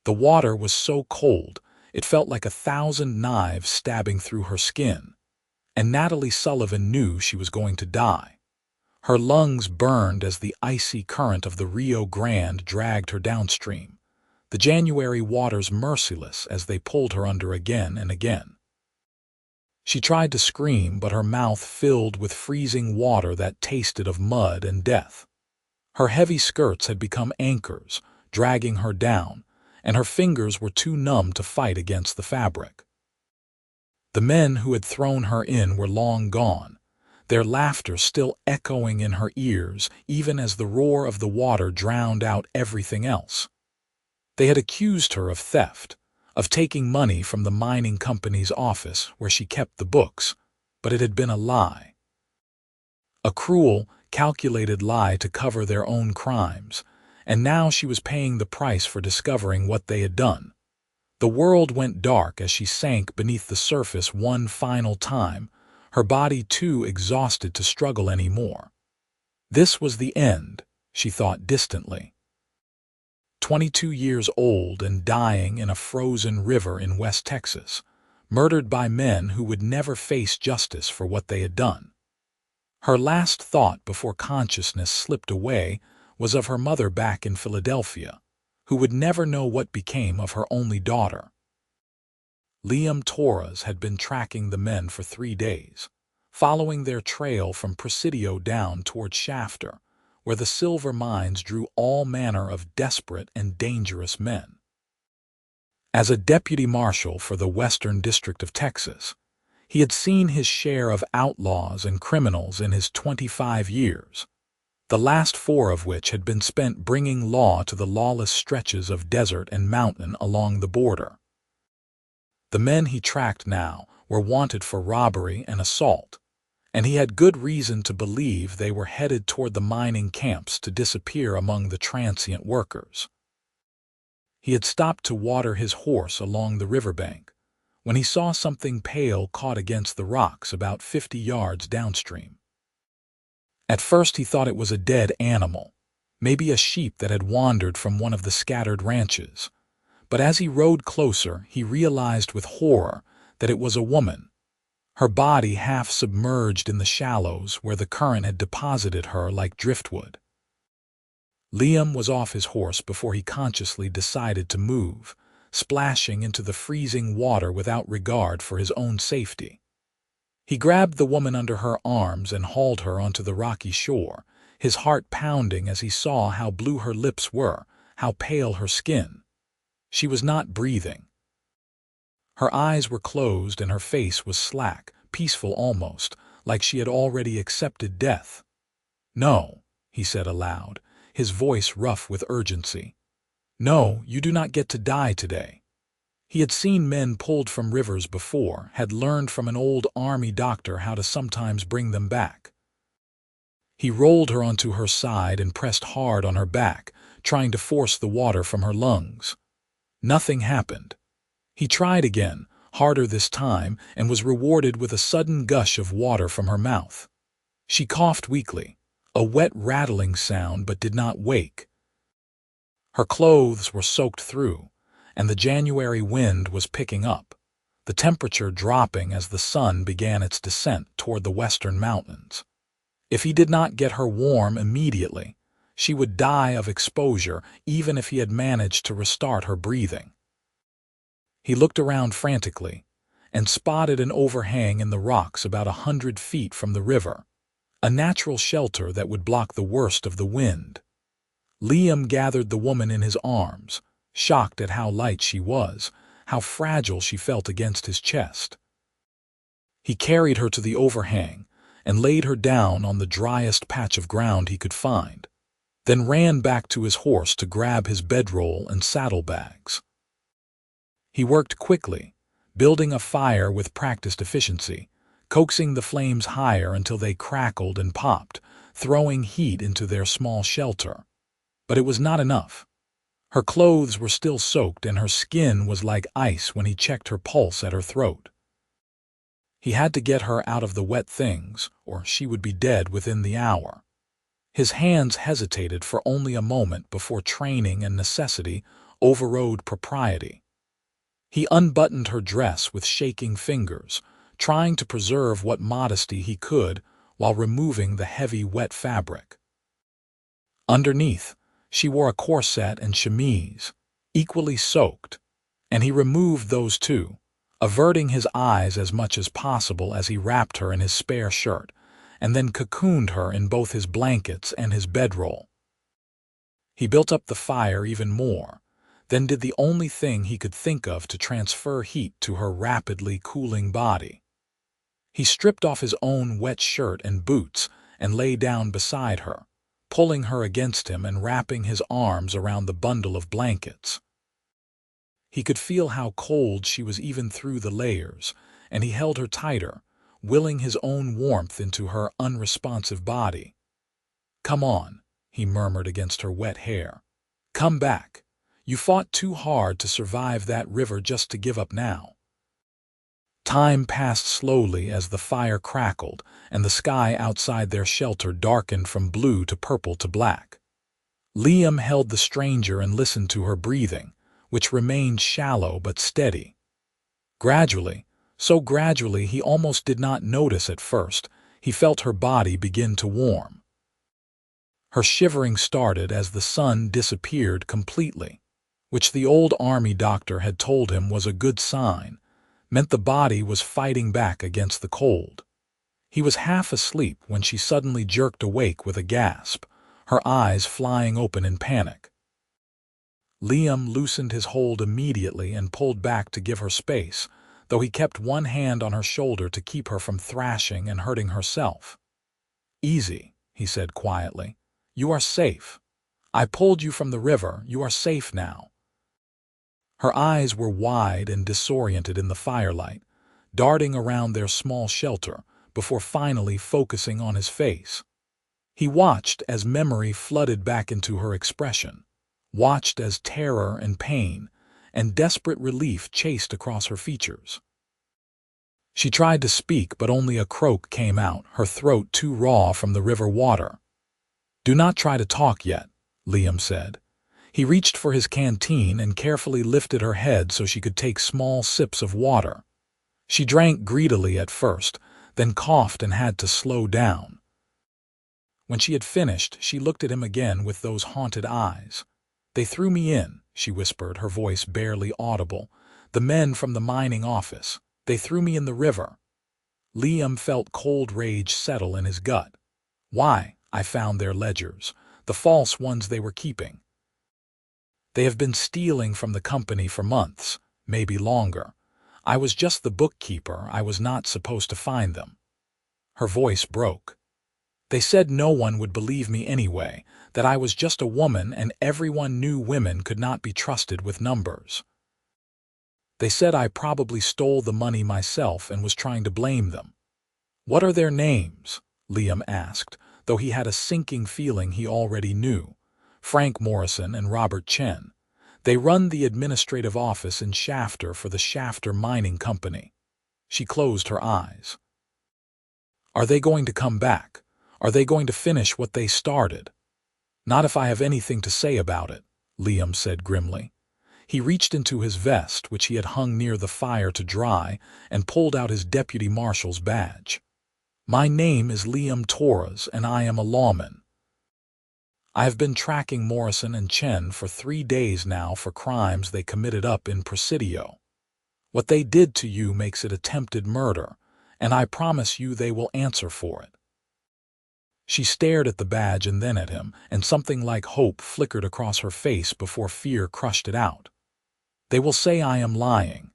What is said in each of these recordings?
The water was so cold, it felt like 1,000 knives stabbing through her skin, and Natalie Sullivan knew she was going to die. Her lungs burned as the icy current of the Rio Grande dragged her downstream, the January waters merciless as they pulled her under again and again. She tried to scream, but her mouth filled with freezing water that tasted of mud and death. Her heavy skirts had become anchors, dragging her down, and her fingers were too numb to fight against the fabric. The men who had thrown her in were long gone, their laughter still echoing in her ears even as the roar of the water drowned out everything else. They had accused her of theft, of taking money from the mining company's office where she kept the books, but it had been a lie. A cruel, calculated lie to cover their own crimes, and now she was paying the price for discovering what they had done. The world went dark as she sank beneath the surface one final time, her body too exhausted to struggle any more. This was the end, she thought distantly. 22 years old and dying in a frozen river in West Texas, murdered by men who would never face justice for what they had done. Her last thought before consciousness slipped away was of her mother back in Philadelphia, who would never know what became of her only daughter. Liam Torres had been tracking the men for 3 days, following their trail from Presidio down toward Shafter, where the silver mines drew all manner of desperate and dangerous men. As a deputy marshal for the Western District of Texas, he had seen his share of outlaws and criminals in his 25 years, the last 4 of which had been spent bringing law to the lawless stretches of desert and mountain along the border. The men he tracked now were wanted for robbery and assault, and he had good reason to believe they were headed toward the mining camps to disappear among the transient workers. He had stopped to water his horse along the riverbank when he saw something pale caught against the rocks about 50 yards downstream. At first he thought it was a dead animal, maybe a sheep that had wandered from one of the scattered ranches, but as he rode closer he realized with horror that it was a woman, her body half submerged in the shallows where the current had deposited her like driftwood. Liam was off his horse before he consciously decided to move, splashing into the freezing water without regard for his own safety. He grabbed the woman under her arms and hauled her onto the rocky shore, his heart pounding as he saw how blue her lips were, how pale her skin. She was not breathing. Her eyes were closed and her face was slack, peaceful almost, like she had already accepted death. "No," he said aloud, his voice rough with urgency. "No, you do not get to die today." He had seen men pulled from rivers before, had learned from an old army doctor how to sometimes bring them back. He rolled her onto her side and pressed hard on her back, trying to force the water from her lungs. Nothing happened. He tried again, harder this time, and was rewarded with a sudden gush of water from her mouth. She coughed weakly, a wet rattling sound, but did not wake. Her clothes were soaked through, and the January wind was picking up, the temperature dropping as the sun began its descent toward the western mountains. If he did not get her warm immediately, she would die of exposure even if he had managed to restart her breathing. He looked around frantically and spotted an overhang in the rocks about 100 feet from the river, a natural shelter that would block the worst of the wind. Liam gathered the woman in his arms, shocked at how light she was, how fragile she felt against his chest. He carried her to the overhang and laid her down on the driest patch of ground he could find, then ran back to his horse to grab his bedroll and saddlebags. He worked quickly, building a fire with practiced efficiency, coaxing the flames higher until they crackled and popped, throwing heat into their small shelter. But it was not enough. Her clothes were still soaked and her skin was like ice when he checked her pulse at her throat. He had to get her out of the wet things, or she would be dead within the hour. His hands hesitated for only a moment before training and necessity overrode propriety. He unbuttoned her dress with shaking fingers, trying to preserve what modesty he could while removing the heavy, wet fabric. Underneath, she wore a corset and chemise, equally soaked, and he removed those too, averting his eyes as much as possible as he wrapped her in his spare shirt, and then cocooned her in both his blankets and his bedroll. He built up the fire even more, then did the only thing he could think of to transfer heat to her rapidly cooling body. He stripped off his own wet shirt and boots and lay down beside her, pulling her against him and wrapping his arms around the bundle of blankets. He could feel how cold she was even through the layers, and he held her tighter, willing his own warmth into her unresponsive body. "Come on," he murmured against her wet hair. "Come back. You fought too hard to survive that river just to give up now." Time passed slowly as the fire crackled and the sky outside their shelter darkened from blue to purple to black. Liam held the stranger and listened to her breathing, which remained shallow but steady. Gradually, so gradually he almost did not notice at first, he felt her body begin to warm. Her shivering started as the sun disappeared completely, which the old army doctor had told him was a good sign, meant the body was fighting back against the cold. He was half asleep when she suddenly jerked awake with a gasp, her eyes flying open in panic. Liam loosened his hold immediately and pulled back to give her space, though he kept one hand on her shoulder to keep her from thrashing and hurting herself. "Easy," he said quietly. "You are safe. I pulled you from the river. You are safe now." Her eyes were wide and disoriented in the firelight, darting around their small shelter before finally focusing on his face. He watched as memory flooded back into her expression, watched as terror and pain and desperate relief chased across her features. She tried to speak, but only a croak came out, her throat too raw from the river water. "Do not try to talk yet," Liam said. He reached for his canteen and carefully lifted her head so she could take small sips of water. She drank greedily at first, then coughed and had to slow down. When she had finished, she looked at him again with those haunted eyes. "They threw me in," she whispered, her voice barely audible. "The men from the mining office. They threw me in the river." Liam felt cold rage settle in his gut. "Why? I found their ledgers, the false ones they were keeping. They have been stealing from the company for months, maybe longer. I was just the bookkeeper. I was not supposed to find them." Her voice broke. "They said no one would believe me anyway, that I was just a woman and everyone knew women could not be trusted with numbers. They said I probably stole the money myself and was trying to blame them." "What are their names?" Liam asked, though he had a sinking feeling he already knew. "Frank Morrison and Robert Chen. They run the administrative office in Shafter for the Shafter Mining Company." She closed her eyes. "Are they going to come back? Are they going to finish what they started?" "Not if I have anything to say about it," Liam said grimly. He reached into his vest, which he had hung near the fire to dry, and pulled out his deputy marshal's badge. "My name is Liam Torres, and I am a lawman. I have been tracking Morrison and Chen for 3 days now for crimes they committed up in Presidio. What they did to you makes it attempted murder, and I promise you they will answer for it." She stared at the badge and then at him, and something like hope flickered across her face before fear crushed it out. "They will say I am lying.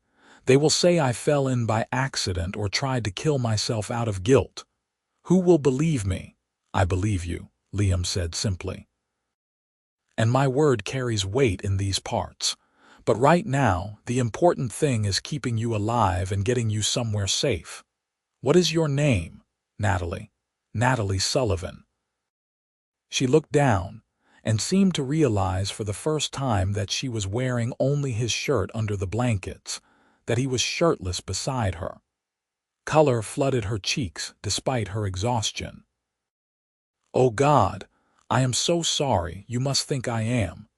They will say I fell in by accident or tried to kill myself out of guilt. Who will believe me?" "I believe you," Liam said simply. "And my word carries weight in these parts. But right now, the important thing is keeping you alive and getting you somewhere safe. What is your name?" "Natalie. Natalie Sullivan." She looked down and seemed to realize for the first time that she was wearing only his shirt under the blankets, that he was shirtless beside her. Color flooded her cheeks despite her exhaustion. "Oh God, I am so sorry. You must think I am."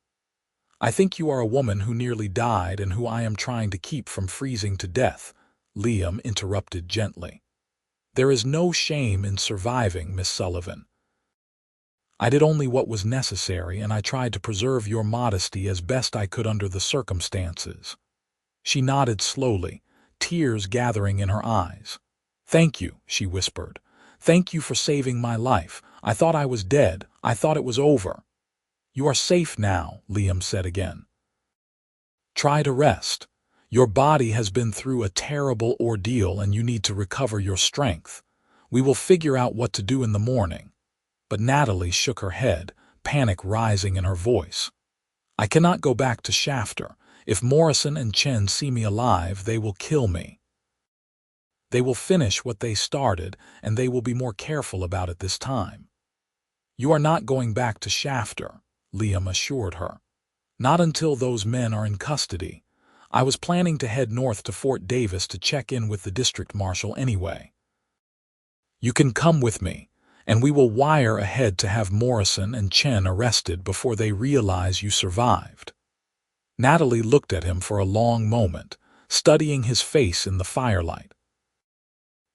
I think you are a woman who nearly died and who I am trying to keep from freezing to death, Liam interrupted gently. There is no shame in surviving, Miss Sullivan. I did only what was necessary, and I tried to preserve your modesty as best I could under the circumstances. She nodded slowly, tears gathering in her eyes. Thank you, she whispered. Thank you for saving my life. I thought I was dead. I thought it was over. You are safe now, Liam said again. Try to rest. Your body has been through a terrible ordeal and you need to recover your strength. We will figure out what to do in the morning. But Natalie shook her head, panic rising in her voice. I cannot go back to Shafter. If Morrison and Chen see me alive, they will kill me. They will finish what they started, and they will be more careful about it this time. You are not going back to Shafter, Liam assured her. Not until those men are in custody. I was planning to head north to Fort Davis to check in with the district marshal anyway. You can come with me, and we will wire ahead to have Morrison and Chen arrested before they realize you survived. Natalie looked at him for a long moment, studying his face in the firelight.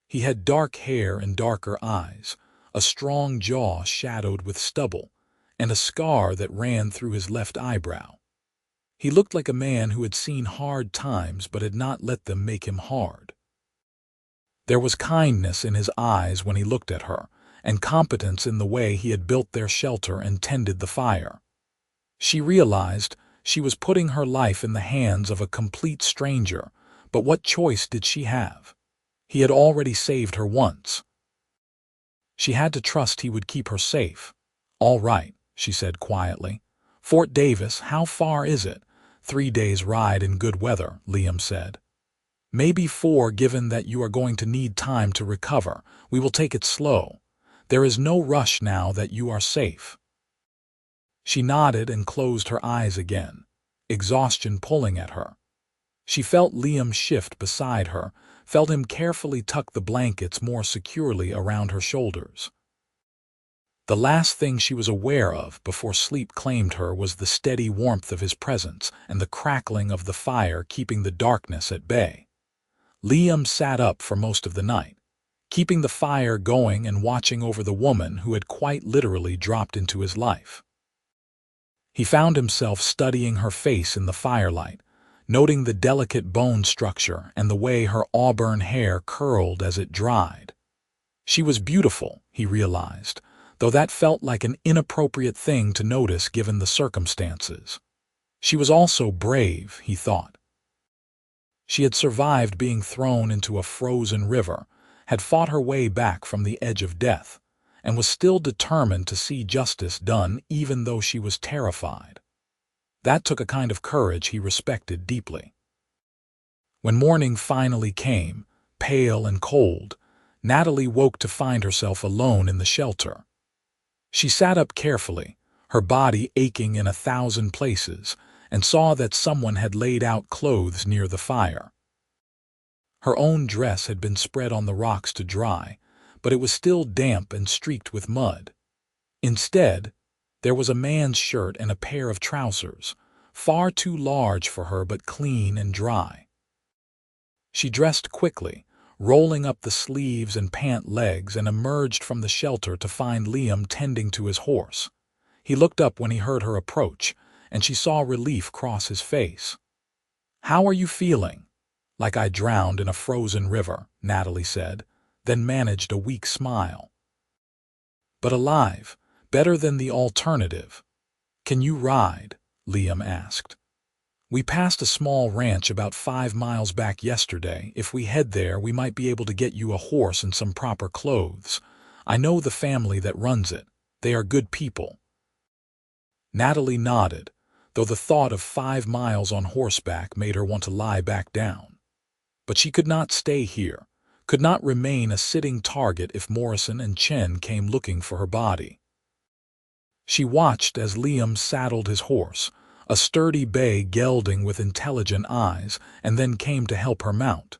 He had dark hair and darker eyes, a strong jaw shadowed with stubble, and a scar that ran through his left eyebrow. He looked like a man who had seen hard times but had not let them make him hard. There was kindness in his eyes when he looked at her, and competence in the way he had built their shelter and tended the fire. She realized she was putting her life in the hands of a complete stranger, but what choice did she have? He had already saved her once. She had to trust he would keep her safe. All right, she said quietly. Fort Davis, how far is it? 3 days' ride in good weather, Liam said. Maybe 4, given that you are going to need time to recover. We will take it slow. There is no rush now that you are safe. She nodded and closed her eyes again, exhaustion pulling at her. She felt Liam shift beside her, felt him carefully tuck the blankets more securely around her shoulders. The last thing she was aware of before sleep claimed her was the steady warmth of his presence and the crackling of the fire keeping the darkness at bay. Liam sat up for most of the night, keeping the fire going and watching over the woman who had quite literally dropped into his life. He found himself studying her face in the firelight, noting the delicate bone structure and the way her auburn hair curled as it dried. She was beautiful, he realized, though that felt like an inappropriate thing to notice given the circumstances. She was also brave, he thought. She had survived being thrown into a frozen river, had fought her way back from the edge of death, and was still determined to see justice done even though she was terrified. That took a kind of courage he respected deeply. When morning finally came, pale and cold, Natalie woke to find herself alone in the shelter. She sat up carefully, her body aching in 1,000 places, and saw that someone had laid out clothes near the fire. Her own dress had been spread on the rocks to dry, but it was still damp and streaked with mud. Instead, there was a man's shirt and a pair of trousers, far too large for her but clean and dry. She dressed quickly, rolling up the sleeves and pant legs, and emerged from the shelter to find Liam tending to his horse. He looked up when he heard her approach, and she saw relief cross his face. "How are you feeling?" "Like I drowned in a frozen river," Natalie said, then managed a weak smile. "But alive, better than the alternative." "Can you ride?" Liam asked. "We passed a small ranch about 5 miles back yesterday. If we head there, we might be able to get you a horse and some proper clothes. I know the family that runs it. They are good people." Natalie nodded, though the thought of 5 miles on horseback made her want to lie back down. But she could not stay here, could not remain a sitting target if Morrison and Chen came looking for her body. She watched as Liam saddled his horse, a sturdy bay gelding with intelligent eyes, and then came to help her mount.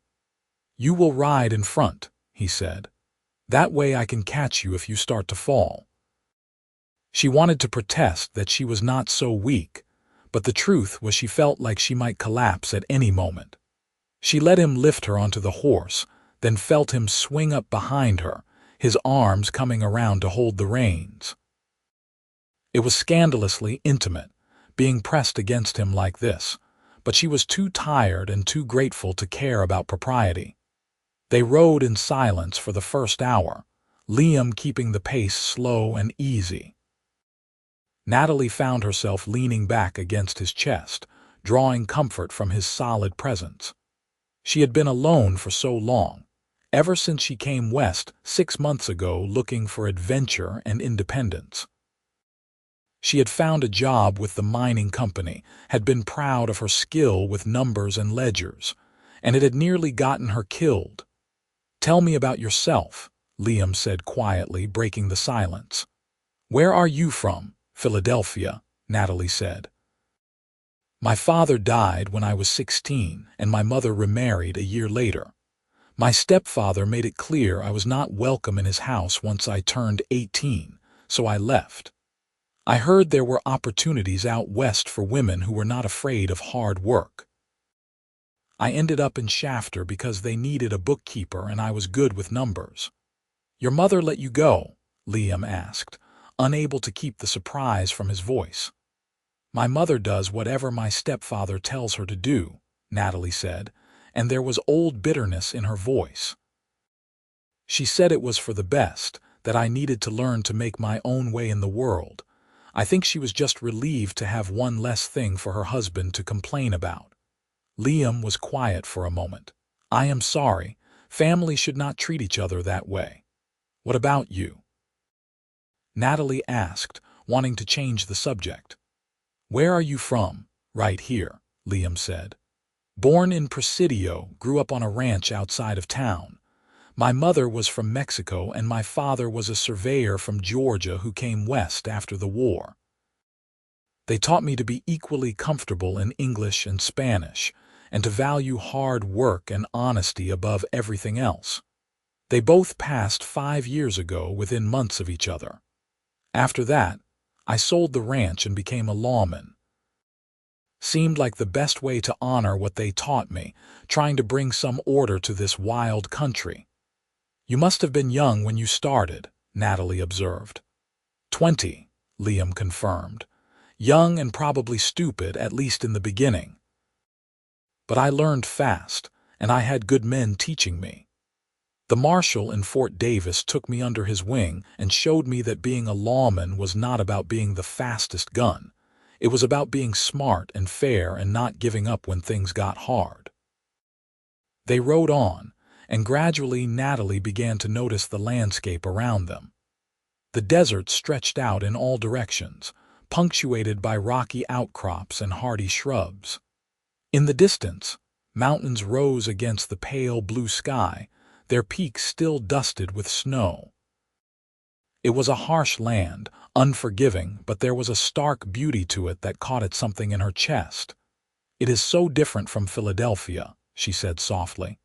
"You will ride in front," he said. "That way I can catch you if you start to fall." She wanted to protest that she was not so weak, but the truth was she felt like she might collapse at any moment. She let him lift her onto the horse, then felt him swing up behind her, his arms coming around to hold the reins. It was scandalously intimate, being pressed against him like this, but she was too tired and too grateful to care about propriety. They rode in silence for the first hour, Liam keeping the pace slow and easy. Natalie found herself leaning back against his chest, drawing comfort from his solid presence. She had been alone for so long, ever since she came west 6 months ago looking for adventure and independence. She had found a job with the mining company, had been proud of her skill with numbers and ledgers, and it had nearly gotten her killed. "Tell me about yourself," Liam said quietly, breaking the silence. "Where are you from?" "Philadelphia," Natalie said. "My father died when I was 16, and my mother remarried a year later. My stepfather made it clear I was not welcome in his house once I turned 18, so I left. I heard there were opportunities out west for women who were not afraid of hard work. I ended up in Shafter because they needed a bookkeeper and I was good with numbers." "Your mother let you go?" Liam asked, unable to keep the surprise from his voice. "My mother does whatever my stepfather tells her to do," Natalie said, and there was old bitterness in her voice. "She said it was for the best, that I needed to learn to make my own way in the world. I think she was just relieved to have one less thing for her husband to complain about." Liam was quiet for a moment. "I am sorry. Families should not treat each other that way. What about you?" Natalie asked, wanting to change the subject. "Where are you from?" "Right here," Liam said. "Born in Presidio, grew up on a ranch outside of town. My mother was from Mexico and my father was a surveyor from Georgia who came west after the war. They taught me to be equally comfortable in English and Spanish, and to value hard work and honesty above everything else. They both passed 5 years ago within months of each other. After that, I sold the ranch and became a lawman. Seemed like the best way to honor what they taught me, trying to bring some order to this wild country." "You must have been young when you started," Natalie observed. 20, Liam confirmed. "Young and probably stupid, at least in the beginning. But I learned fast, and I had good men teaching me. The marshal in Fort Davis took me under his wing and showed me that being a lawman was not about being the fastest gun. It was about being smart and fair and not giving up when things got hard." They rode on, and gradually Natalie began to notice the landscape around them. The desert stretched out in all directions, punctuated by rocky outcrops and hardy shrubs. In the distance, mountains rose against the pale blue sky, their peaks still dusted with snow. It was a harsh land, unforgiving, but there was a stark beauty to it that caught at something in her chest. "It is so different from Philadelphia," she said softly.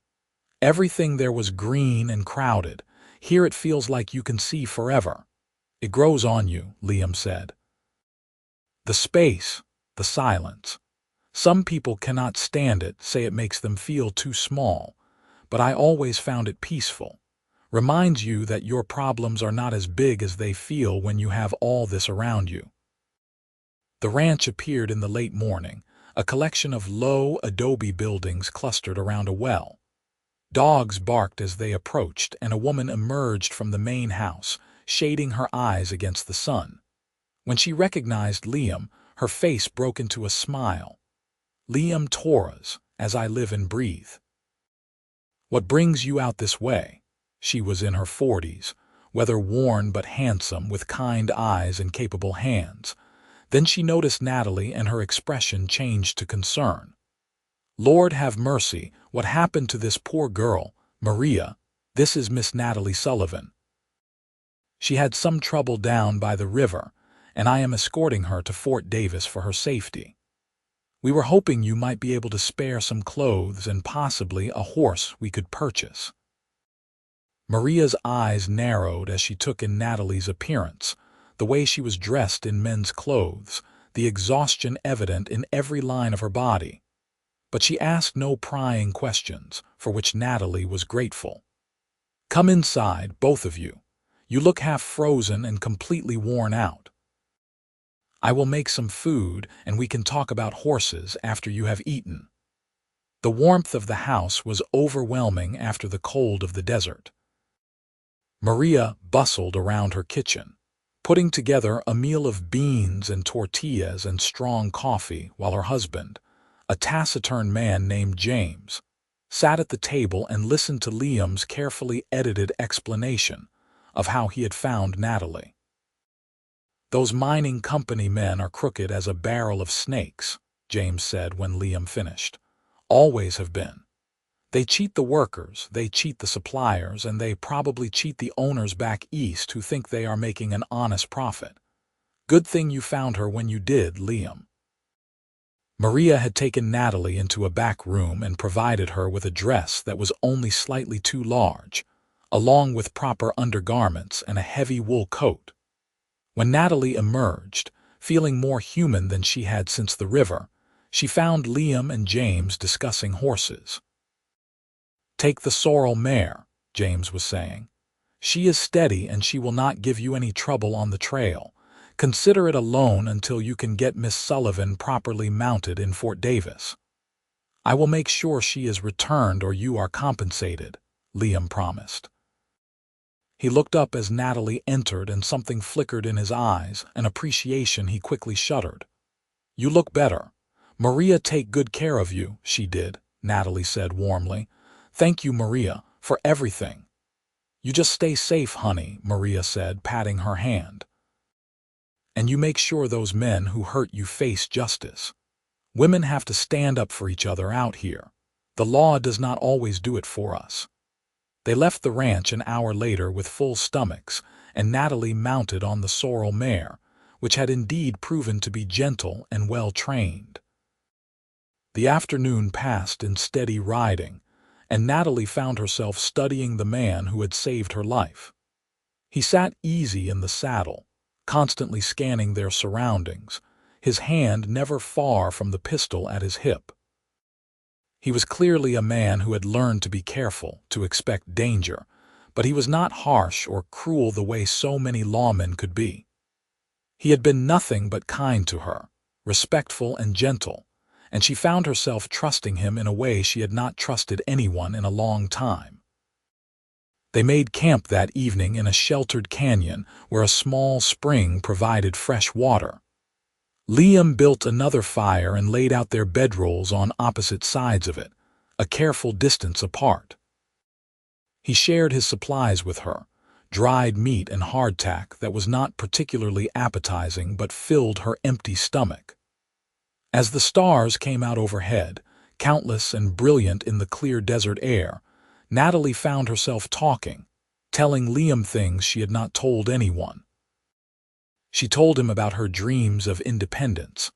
"Everything there was green and crowded. Here it feels like you can see forever." "It grows on you," Liam said. "The space, the silence. Some people cannot stand it, say it makes them feel too small, but I always found it peaceful. Reminds you that your problems are not as big as they feel when you have all this around you." The ranch appeared in the late morning, a collection of low adobe buildings clustered around a well. Dogs barked as they approached, and a woman emerged from the main house, shading her eyes against the sun. When she recognized Liam, her face broke into a smile. "Liam Torres, as I live and breathe. What brings you out this way?" She was in her 40s, weather-worn but handsome, with kind eyes and capable hands. Then she noticed Natalie and her expression changed to concern. "Lord have mercy, what happened to this poor girl, Maria? This is Miss Natalie Sullivan. She had some trouble down by the river, and I am escorting her to Fort Davis for her safety. We were hoping you might be able to spare some clothes and possibly a horse we could purchase." Maria's eyes narrowed as she took in Natalie's appearance, the way she was dressed in men's clothes, the exhaustion evident in every line of her body. But she asked no prying questions, for which Natalie was grateful. "Come inside, both of you. You look half frozen and completely worn out. I will make some food, and we can talk about horses after you have eaten." The warmth of the house was overwhelming after the cold of the desert. Maria bustled around her kitchen, putting together a meal of beans and tortillas and strong coffee, while her husband, a taciturn man named James, sat at the table and listened to Liam's carefully edited explanation of how he had found Natalie. "Those mining company men are crooked as a barrel of snakes," James said when Liam finished. "Always have been. They cheat the workers, they cheat the suppliers, and they probably cheat the owners back east who think they are making an honest profit. Good thing you found her when you did, Liam." Maria had taken Natalie into a back room and provided her with a dress that was only slightly too large, along with proper undergarments and a heavy wool coat. When Natalie emerged, feeling more human than she had since the river, she found Liam and James discussing horses. "Take the sorrel mare," James was saying. "She is steady and she will not give you any trouble on the trail. Consider it a loan until you can get Miss Sullivan properly mounted in Fort Davis." "I will make sure she is returned or you are compensated," Liam promised. He looked up as Natalie entered and something flickered in his eyes, an appreciation he quickly shuddered. "You look better. Maria take good care of you," she did, Natalie said warmly. "Thank you, Maria, for everything." "You just stay safe, honey," Maria said, patting her hand. "And you make sure those men who hurt you face justice. Women have to stand up for each other out here. The law does not always do it for us." They left the ranch an hour later with full stomachs, and Natalie mounted on the sorrel mare, which had indeed proven to be gentle and well-trained. The afternoon passed in steady riding, and Natalie found herself studying the man who had saved her life. He sat easy in the saddle, constantly scanning their surroundings, his hand never far from the pistol at his hip. He was clearly a man who had learned to be careful, to expect danger, but he was not harsh or cruel the way so many lawmen could be. He had been nothing but kind to her, respectful and gentle, and she found herself trusting him in a way she had not trusted anyone in a long time. They made camp that evening in a sheltered canyon where a small spring provided fresh water. Liam built another fire and laid out their bedrolls on opposite sides of it, a careful distance apart. He shared his supplies with her, dried meat and hardtack that was not particularly appetizing but filled her empty stomach. As the stars came out overhead, countless and brilliant in the clear desert air, Natalie found herself talking, telling Liam things she had not told anyone. She told him about her dreams of independence,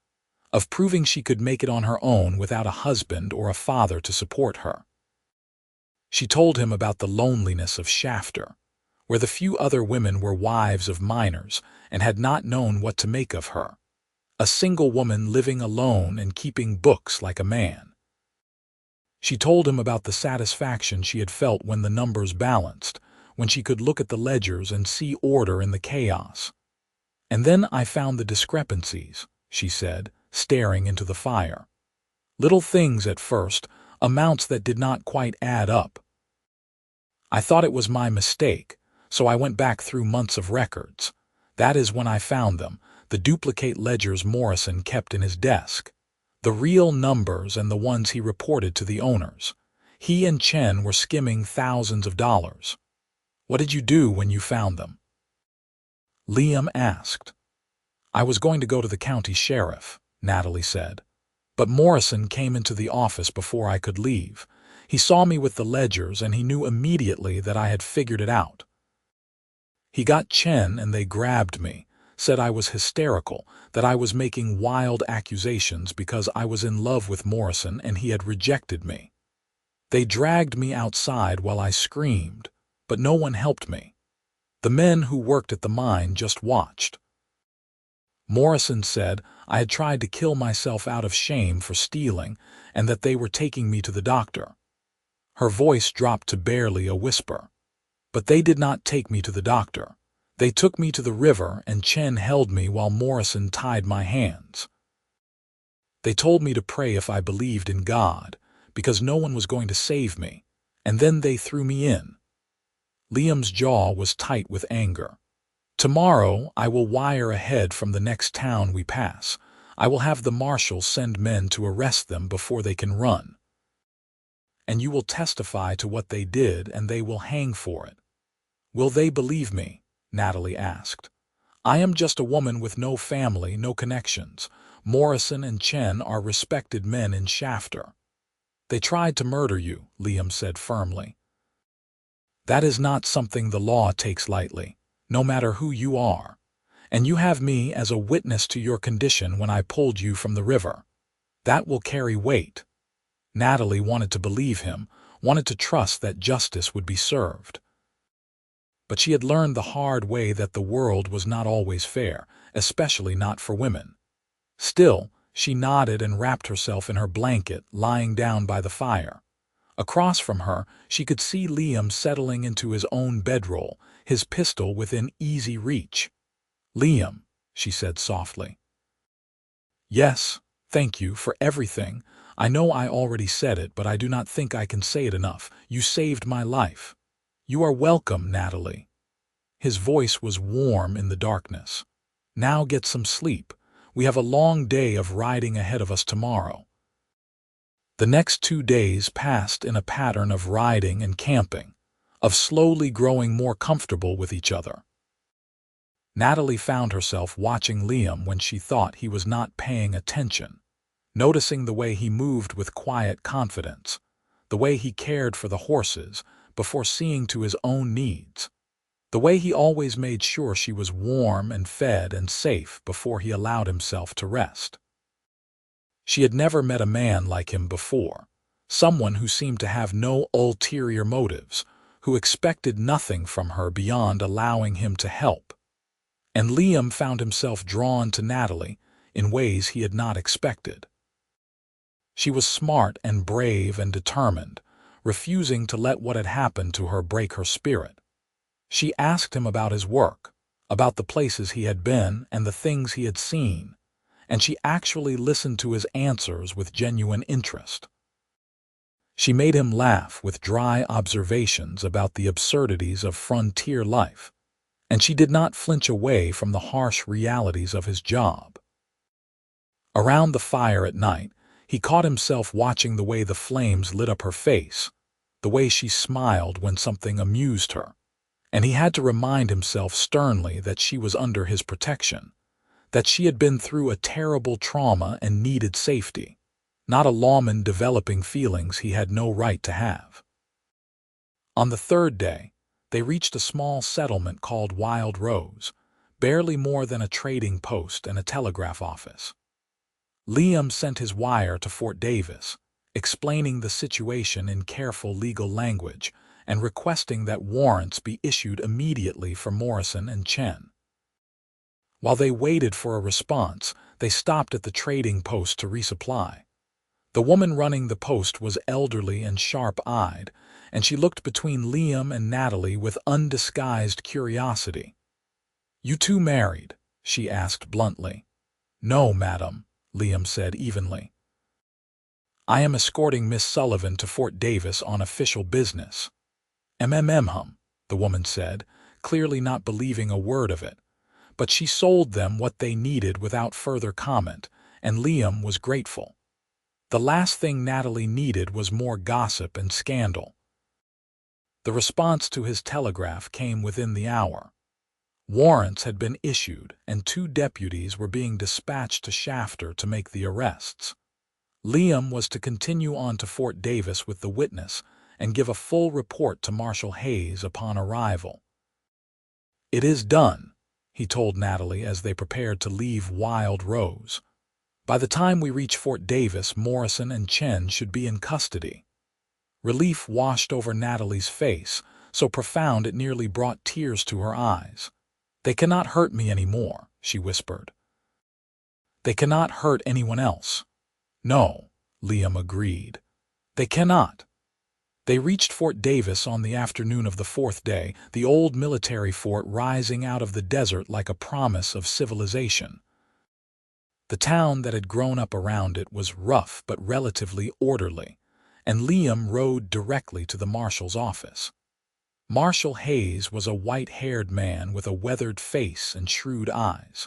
of proving she could make it on her own without a husband or a father to support her. She told him about the loneliness of Shafter, where the few other women were wives of miners and had not known what to make of her, a single woman living alone and keeping books like a man. She told him about the satisfaction she had felt when the numbers balanced, when she could look at the ledgers and see order in the chaos. "And then I found the discrepancies," she said, staring into the fire. "Little things at first, amounts that did not quite add up. I thought it was my mistake, so I went back through months of records. That is when I found them, the duplicate ledgers Morrison kept in his desk. The real numbers and the ones he reported to the owners. He and Chen were skimming thousands of dollars." "What did you do when you found them?" Liam asked. "I was going to go to the county sheriff," Natalie said. "But Morrison came into the office before I could leave. He saw me with the ledgers and he knew immediately that I had figured it out. He got Chen and they grabbed me, said I was hysterical, that I was making wild accusations because I was in love with Morrison and he had rejected me. They dragged me outside while I screamed, but no one helped me. The men who worked at the mine just watched. Morrison said, I had tried to kill myself out of shame for stealing, and that they were taking me to the doctor. Her voice dropped to barely a whisper. But they did not take me to the doctor. They took me to the river, and Chen held me while Morrison tied my hands. They told me to pray if I believed in God, because no one was going to save me, and then they threw me in. Liam's jaw was tight with anger. Tomorrow I will wire ahead from the next town we pass. I will have the marshal send men to arrest them before they can run. And you will testify to what they did, and they will hang for it. Will they believe me? Natalie asked. I am just a woman with no family, no connections. Morrison and Chen are respected men in Shafter. They tried to murder you, Liam said firmly. That is not something the law takes lightly, no matter who you are. And you have me as a witness to your condition when I pulled you from the river. That will carry weight. Natalie wanted to believe him, wanted to trust that justice would be served. But she had learned the hard way that the world was not always fair, especially not for women. Still, she nodded and wrapped herself in her blanket, lying down by the fire. Across from her, she could see Liam settling into his own bedroll, his pistol within easy reach. Liam, she said softly. Yes, thank you for everything. I know I already said it, but I do not think I can say it enough. You saved my life. You are welcome, Natalie. His voice was warm in the darkness. Now get some sleep. We have a long day of riding ahead of us tomorrow. The next 2 days passed in a pattern of riding and camping, of slowly growing more comfortable with each other. Natalie found herself watching Liam when she thought he was not paying attention, noticing the way he moved with quiet confidence, the way he cared for the horses before seeing to his own needs, the way he always made sure she was warm and fed and safe before he allowed himself to rest. She had never met a man like him before, someone who seemed to have no ulterior motives, who expected nothing from her beyond allowing him to help. And Liam found himself drawn to Natalie in ways he had not expected. She was smart and brave and determined, refusing to let what had happened to her break her spirit. She asked him about his work, about the places he had been and the things he had seen, and she actually listened to his answers with genuine interest. She made him laugh with dry observations about the absurdities of frontier life, and she did not flinch away from the harsh realities of his job. Around the fire at night, he caught himself watching the way the flames lit up her face, the way she smiled when something amused her, and he had to remind himself sternly that she was under his protection, that she had been through a terrible trauma and needed safety, not a lawman developing feelings he had no right to have. On the 3rd day, they reached a small settlement called Wild Rose, barely more than a trading post and a telegraph office. Liam sent his wire to Fort Davis, explaining the situation in careful legal language and requesting that warrants be issued immediately for Morrison and Chen. While they waited for a response, they stopped at the trading post to resupply. The woman running the post was elderly and sharp-eyed, and she looked between Liam and Natalie with undisguised curiosity. "You two married?" she asked bluntly. "No, madam," Liam said evenly. "I am escorting Miss Sullivan to Fort Davis on official business." "Hum," the woman said, clearly not believing a word of it. But she sold them what they needed without further comment, and Liam was grateful. The last thing Natalie needed was more gossip and scandal. The response to his telegraph came within the hour. Warrants had been issued, and 2 deputies were being dispatched to Shafter to make the arrests. Liam was to continue on to Fort Davis with the witness and give a full report to Marshal Hayes upon arrival. "It is done," he told Natalie as they prepared to leave Wild Rose. "By the time we reach Fort Davis, Morrison and Chen should be in custody." Relief washed over Natalie's face, so profound it nearly brought tears to her eyes. "They cannot hurt me anymore," she whispered. They cannot hurt anyone else. No, Liam agreed. They cannot. They reached Fort Davis on the afternoon of the fourth day, the old military fort rising out of the desert like a promise of civilization. The town that had grown up around it was rough but relatively orderly, and Liam rode directly to the marshal's office. Marshal Hayes was a white-haired man with a weathered face and shrewd eyes.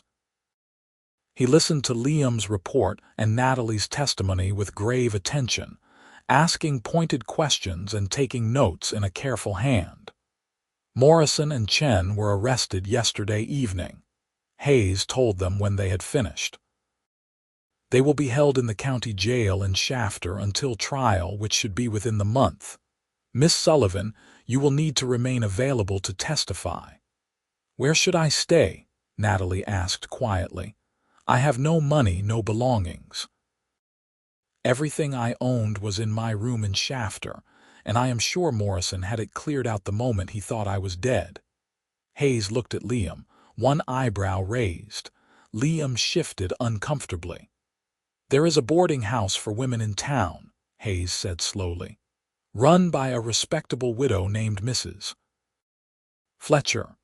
He listened to Liam's report and Natalie's testimony with grave attention, asking pointed questions and taking notes in a careful hand. Morrison and Chen were arrested yesterday evening. Hayes told them when they had finished. They will be held in the county jail in Shafter until trial, which should be within the month. Miss Sullivan, you will need to remain available to testify. Where should I stay? Natalie asked quietly. I have no money, no belongings. Everything I owned was in my room in Shafter, and I am sure Morrison had it cleared out the moment he thought I was dead. Hayes looked at Liam, one eyebrow raised. Liam shifted uncomfortably. There is a boarding house for women in town, Hayes said slowly, run by a respectable widow named Mrs. Fletcher.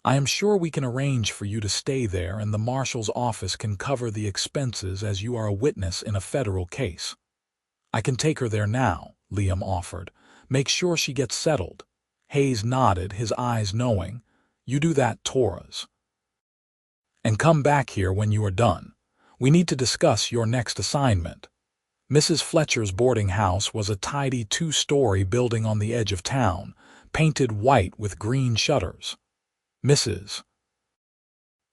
I am sure we can arrange for you to stay there, and the marshal's office can cover the expenses as you are a witness in a federal case. I can take her there now, Liam offered. Make sure she gets settled. Hayes nodded, his eyes knowing. You do that, Torres. And come back here when you are done. We need to discuss your next assignment. Mrs. Fletcher's boarding house was a tidy two-story building on the edge of town, painted white with green shutters. Mrs.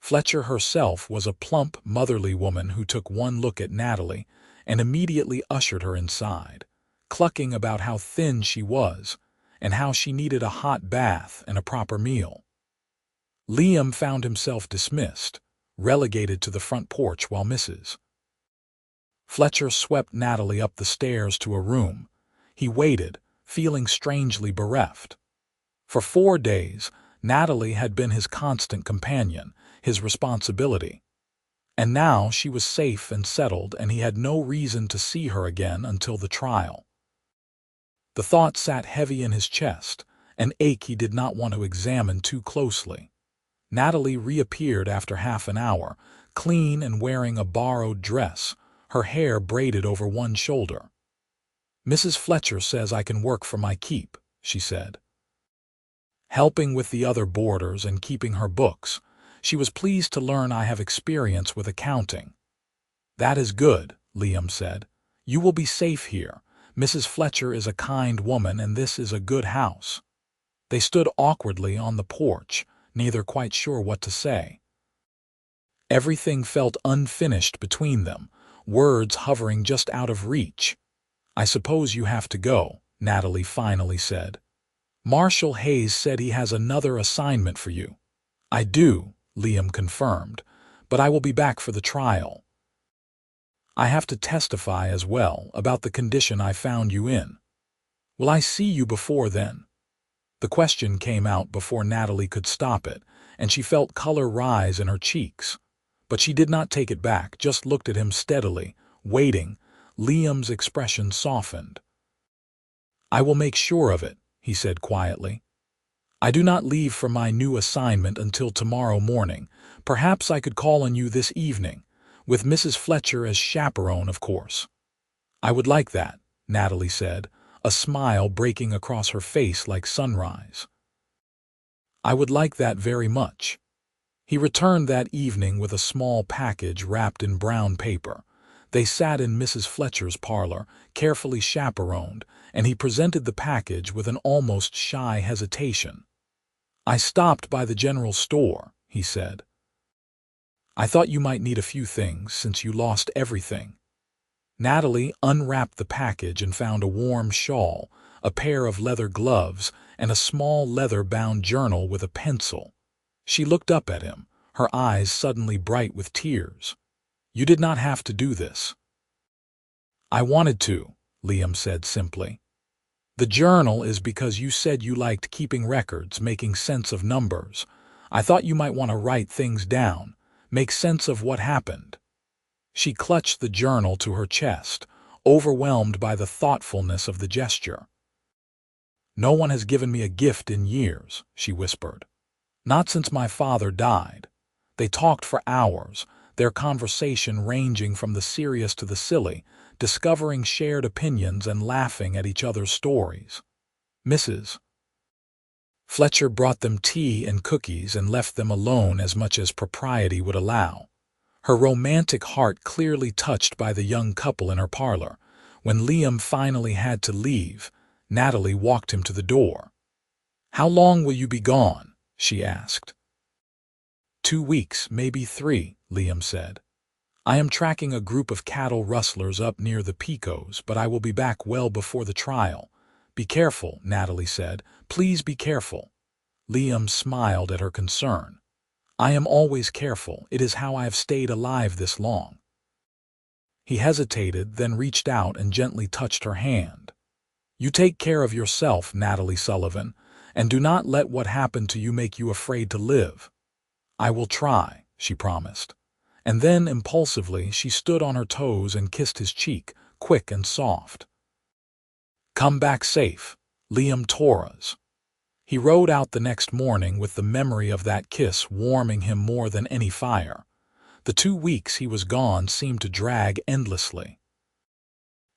Fletcher herself was a plump, motherly woman who took one look at Natalie and immediately ushered her inside, clucking about how thin she was and how she needed a hot bath and a proper meal. Liam found himself dismissed, relegated to the front porch while Mrs. Fletcher swept Natalie up the stairs to a room. He waited, feeling strangely bereft. For 4 days, Natalie had been his constant companion, his responsibility. And now she was safe and settled, and he had no reason to see her again until the trial. The thought sat heavy in his chest, an ache he did not want to examine too closely. Natalie reappeared after half an hour, clean and wearing a borrowed dress, her hair braided over one shoulder. Mrs. Fletcher says I can work for my keep, she said. Helping with the other boarders and keeping her books, she was pleased to learn I have experience with accounting. That is good, Liam said. You will be safe here. Mrs. Fletcher is a kind woman, and this is a good house. They stood awkwardly on the porch, neither quite sure what to say. Everything felt unfinished between them, words hovering just out of reach. I suppose you have to go, Natalie finally said. Marshal Hayes said he has another assignment for you. I do, Liam confirmed, but I will be back for the trial. I have to testify as well about the condition I found you in. Will I see you before then? The question came out before Natalie could stop it, and she felt color rise in her cheeks. But she did not take it back, just looked at him steadily, waiting. Liam's expression softened. I will make sure of it, he said quietly. I do not leave for my new assignment until tomorrow morning. Perhaps I could call on you this evening, with Mrs. Fletcher as chaperone, of course. I would like that, Natalie said, a smile breaking across her face like sunrise. I would like that very much. He returned that evening with a small package wrapped in brown paper. They sat in Mrs. Fletcher's parlor, carefully chaperoned, and he presented the package with an almost shy hesitation. I stopped by the general store, he said. I thought you might need a few things since you lost everything. Natalie unwrapped the package and found a warm shawl, a pair of leather gloves, and a small leather-bound journal with a pencil. She looked up at him, her eyes suddenly bright with tears. You did not have to do this. I wanted to, Liam said simply. The journal is because you said you liked keeping records, making sense of numbers. I thought you might want to write things down, make sense of what happened. She clutched the journal to her chest, overwhelmed by the thoughtfulness of the gesture. "No one has given me a gift in years," she whispered. "Not since my father died." They talked for hours, their conversation ranging from the serious to the silly, discovering shared opinions and laughing at each other's stories. Mrs. Fletcher brought them tea and cookies and left them alone as much as propriety would allow. Her romantic heart clearly touched by the young couple in her parlor. When Liam finally had to leave, Natalie walked him to the door. "How long will you be gone?" she asked. 2 weeks, maybe 3, Liam said. "I am tracking a group of cattle rustlers up near the Picos, but I will be back well before the trial." "Be careful," Natalie said. "Please be careful." Liam smiled at her concern. "I am always careful. It is how I have stayed alive this long." He hesitated, then reached out and gently touched her hand. "You take care of yourself, Natalie Sullivan, and do not let what happened to you make you afraid to live." "I will try," she promised. And then, impulsively, she stood on her toes and kissed his cheek, quick and soft. "Come back safe, Liam Torres." He rode out the next morning with the memory of that kiss warming him more than any fire. The 2 weeks he was gone seemed to drag endlessly.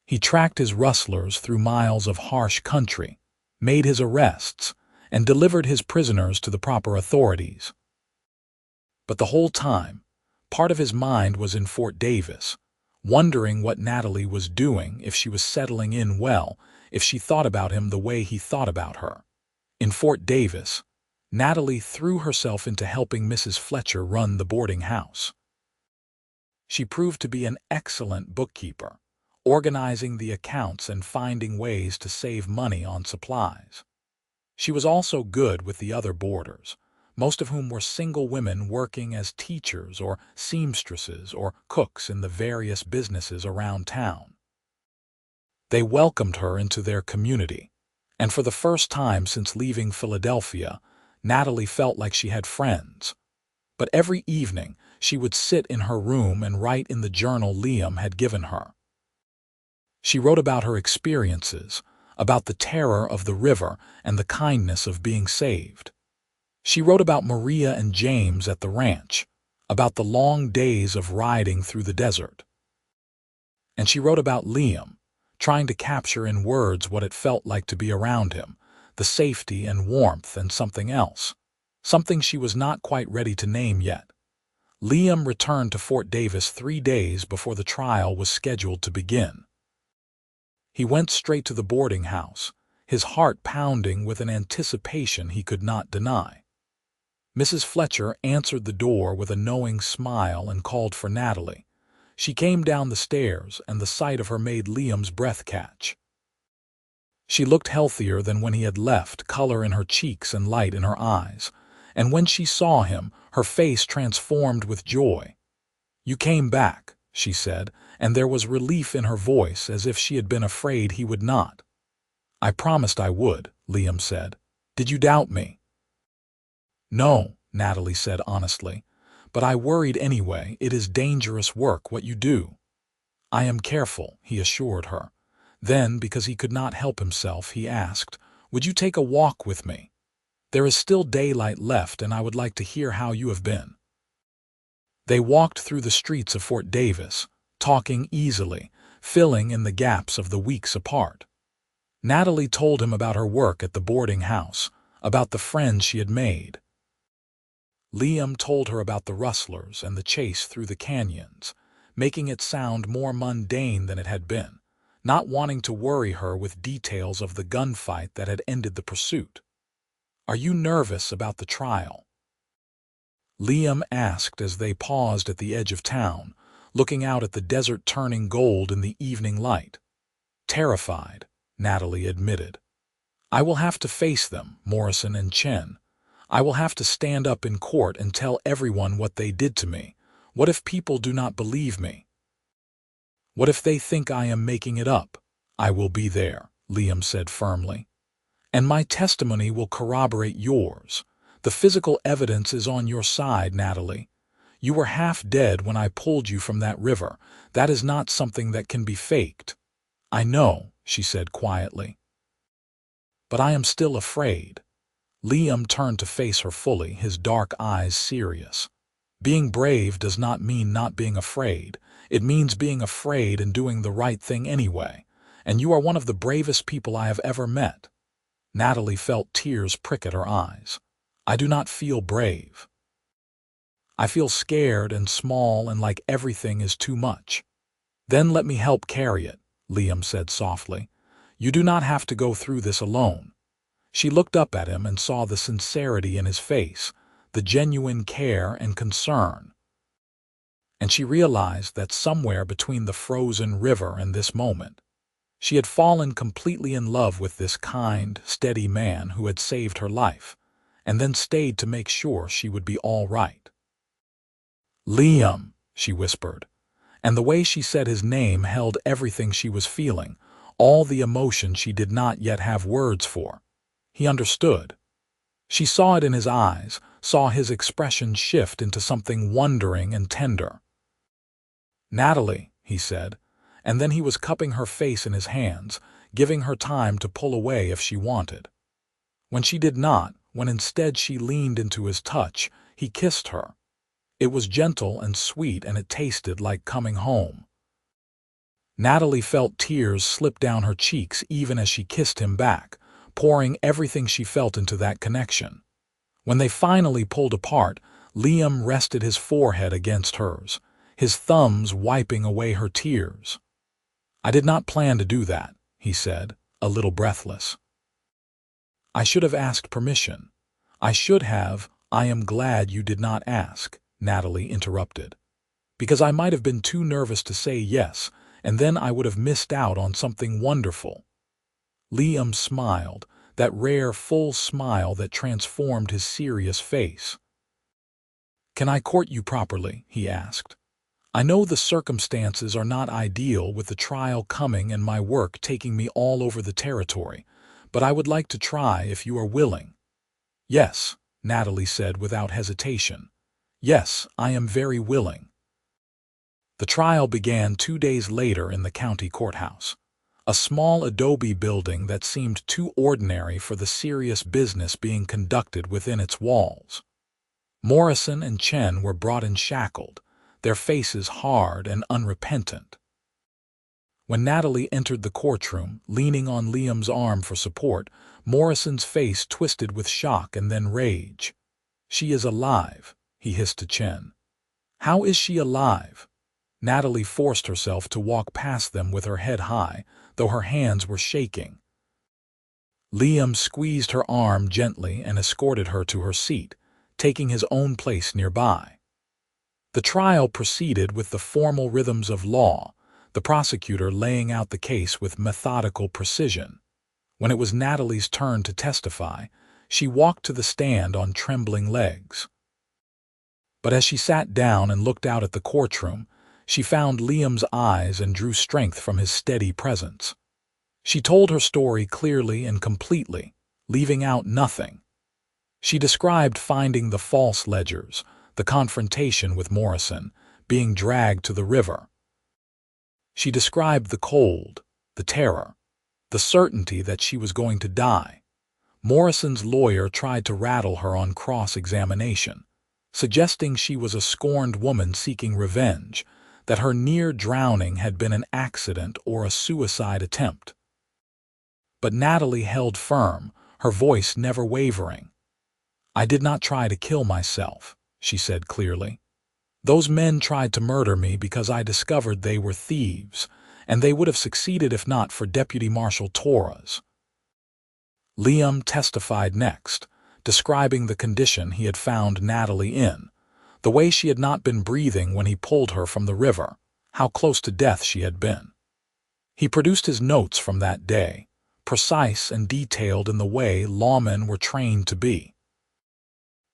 He tracked his rustlers through miles of harsh country, made his arrests, and delivered his prisoners to the proper authorities. But the whole time, part of his mind was in Fort Davis, wondering what Natalie was doing, if she was settling in well, if she thought about him the way he thought about her. In Fort Davis, Natalie threw herself into helping Mrs. Fletcher run the boarding house. She proved to be an excellent bookkeeper, organizing the accounts and finding ways to save money on supplies. She was also good with the other boarders, most of whom were single women working as teachers or seamstresses or cooks in the various businesses around town. They welcomed her into their community, and for the first time since leaving Philadelphia, Natalie felt like she had friends. But every evening, she would sit in her room and write in the journal Liam had given her. She wrote about her experiences, about the terror of the river and the kindness of being saved. She wrote about Maria and James at the ranch, about the long days of riding through the desert. And she wrote about Liam, trying to capture in words what it felt like to be around him, the safety and warmth and something else, something she was not quite ready to name yet. Liam returned to Fort Davis 3 days before the trial was scheduled to begin. He went straight to the boarding house, his heart pounding with an anticipation he could not deny. Mrs. Fletcher answered the door with a knowing smile and called for Natalie. She came down the stairs, and the sight of her made Liam's breath catch. She looked healthier than when he had left, color in her cheeks and light in her eyes, and when she saw him, her face transformed with joy. "You came back," she said, and there was relief in her voice as if she had been afraid he would not. "I promised I would," Liam said. "Did you doubt me?" "No," Natalie said honestly, "but I worried anyway. It is dangerous work, what you do." "I am careful," he assured her. Then, because he could not help himself, he asked, "Would you take a walk with me? There is still daylight left, and I would like to hear how you have been." They walked through the streets of Fort Davis, talking easily, filling in the gaps of the weeks apart. Natalie told him about her work at the boarding house, about the friends she had made. Liam told her about the rustlers and the chase through the canyons, making it sound more mundane than it had been, not wanting to worry her with details of the gunfight that had ended the pursuit. "Are you nervous about the trial?" Liam asked as they paused at the edge of town, looking out at the desert turning gold in the evening light. "Terrified," Natalie admitted. "I will have to face them, Morrison and Chen. I will have to stand up in court and tell everyone what they did to me. What if people do not believe me? What if they think I am making it up?" "I will be there," Liam said firmly. "And my testimony will corroborate yours. The physical evidence is on your side, Natalie. You were half dead when I pulled you from that river. That is not something that can be faked." "I know," she said quietly. "But I am still afraid." Liam turned to face her fully, his dark eyes serious. "Being brave does not mean not being afraid. It means being afraid and doing the right thing anyway. And you are one of the bravest people I have ever met." Natalie felt tears prick at her eyes. "I do not feel brave. I feel scared and small and like everything is too much." "Then let me help carry it," Liam said softly. "You do not have to go through this alone." She looked up at him and saw the sincerity in his face, the genuine care and concern. And she realized that somewhere between the frozen river and this moment, she had fallen completely in love with this kind, steady man who had saved her life, and then stayed to make sure she would be all right. "Liam," she whispered, and the way she said his name held everything she was feeling, all the emotion she did not yet have words for. He understood. She saw it in his eyes, saw his expression shift into something wondering and tender. "Natalie," he said, and then he was cupping her face in his hands, giving her time to pull away if she wanted. When she did not, when instead she leaned into his touch, he kissed her. It was gentle and sweet, and it tasted like coming home. Natalie felt tears slip down her cheeks even as she kissed him back, pouring everything she felt into that connection. When they finally pulled apart, Liam rested his forehead against hers, his thumbs wiping away her tears. "I did not plan to do that," he said, a little breathless. "I should have asked permission. I should have—" "I am glad you did not ask," Natalie interrupted, "because I might have been too nervous to say yes, and then I would have missed out on something wonderful." Liam smiled, that rare, full smile that transformed his serious face. "Can I court you properly?" he asked. "I know the circumstances are not ideal with the trial coming and my work taking me all over the territory, but I would like to try if you are willing." "Yes," Natalie said without hesitation. "Yes, I am very willing." The trial began 2 days later in the county courthouse, a small adobe building that seemed too ordinary for the serious business being conducted within its walls. Morrison and Chen were brought in shackled, their faces hard and unrepentant. When Natalie entered the courtroom, leaning on Liam's arm for support, Morrison's face twisted with shock and then rage. "She is alive," he hissed to Chen. "How is she alive?" Natalie forced herself to walk past them with her head high, though her hands were shaking. Liam squeezed her arm gently and escorted her to her seat, taking his own place nearby. The trial proceeded with the formal rhythms of law, the prosecutor laying out the case with methodical precision. When it was Natalie's turn to testify, she walked to the stand on trembling legs. But as she sat down and looked out at the courtroom, she found Liam's eyes and drew strength from his steady presence. She told her story clearly and completely, leaving out nothing. She described finding the false ledgers, the confrontation with Morrison, being dragged to the river. She described the cold, the terror, the certainty that she was going to die. Morrison's lawyer tried to rattle her on cross-examination, suggesting she was a scorned woman seeking revenge, that her near drowning had been an accident or a suicide attempt. But Natalie held firm, her voice never wavering. "I did not try to kill myself," she said clearly. "Those men tried to murder me because I discovered they were thieves, and they would have succeeded if not for Deputy Marshal Torres." Liam testified next, describing the condition he had found Natalie in, the way she had not been breathing when he pulled her from the river, how close to death she had been. He produced his notes from that day, precise and detailed in the way lawmen were trained to be.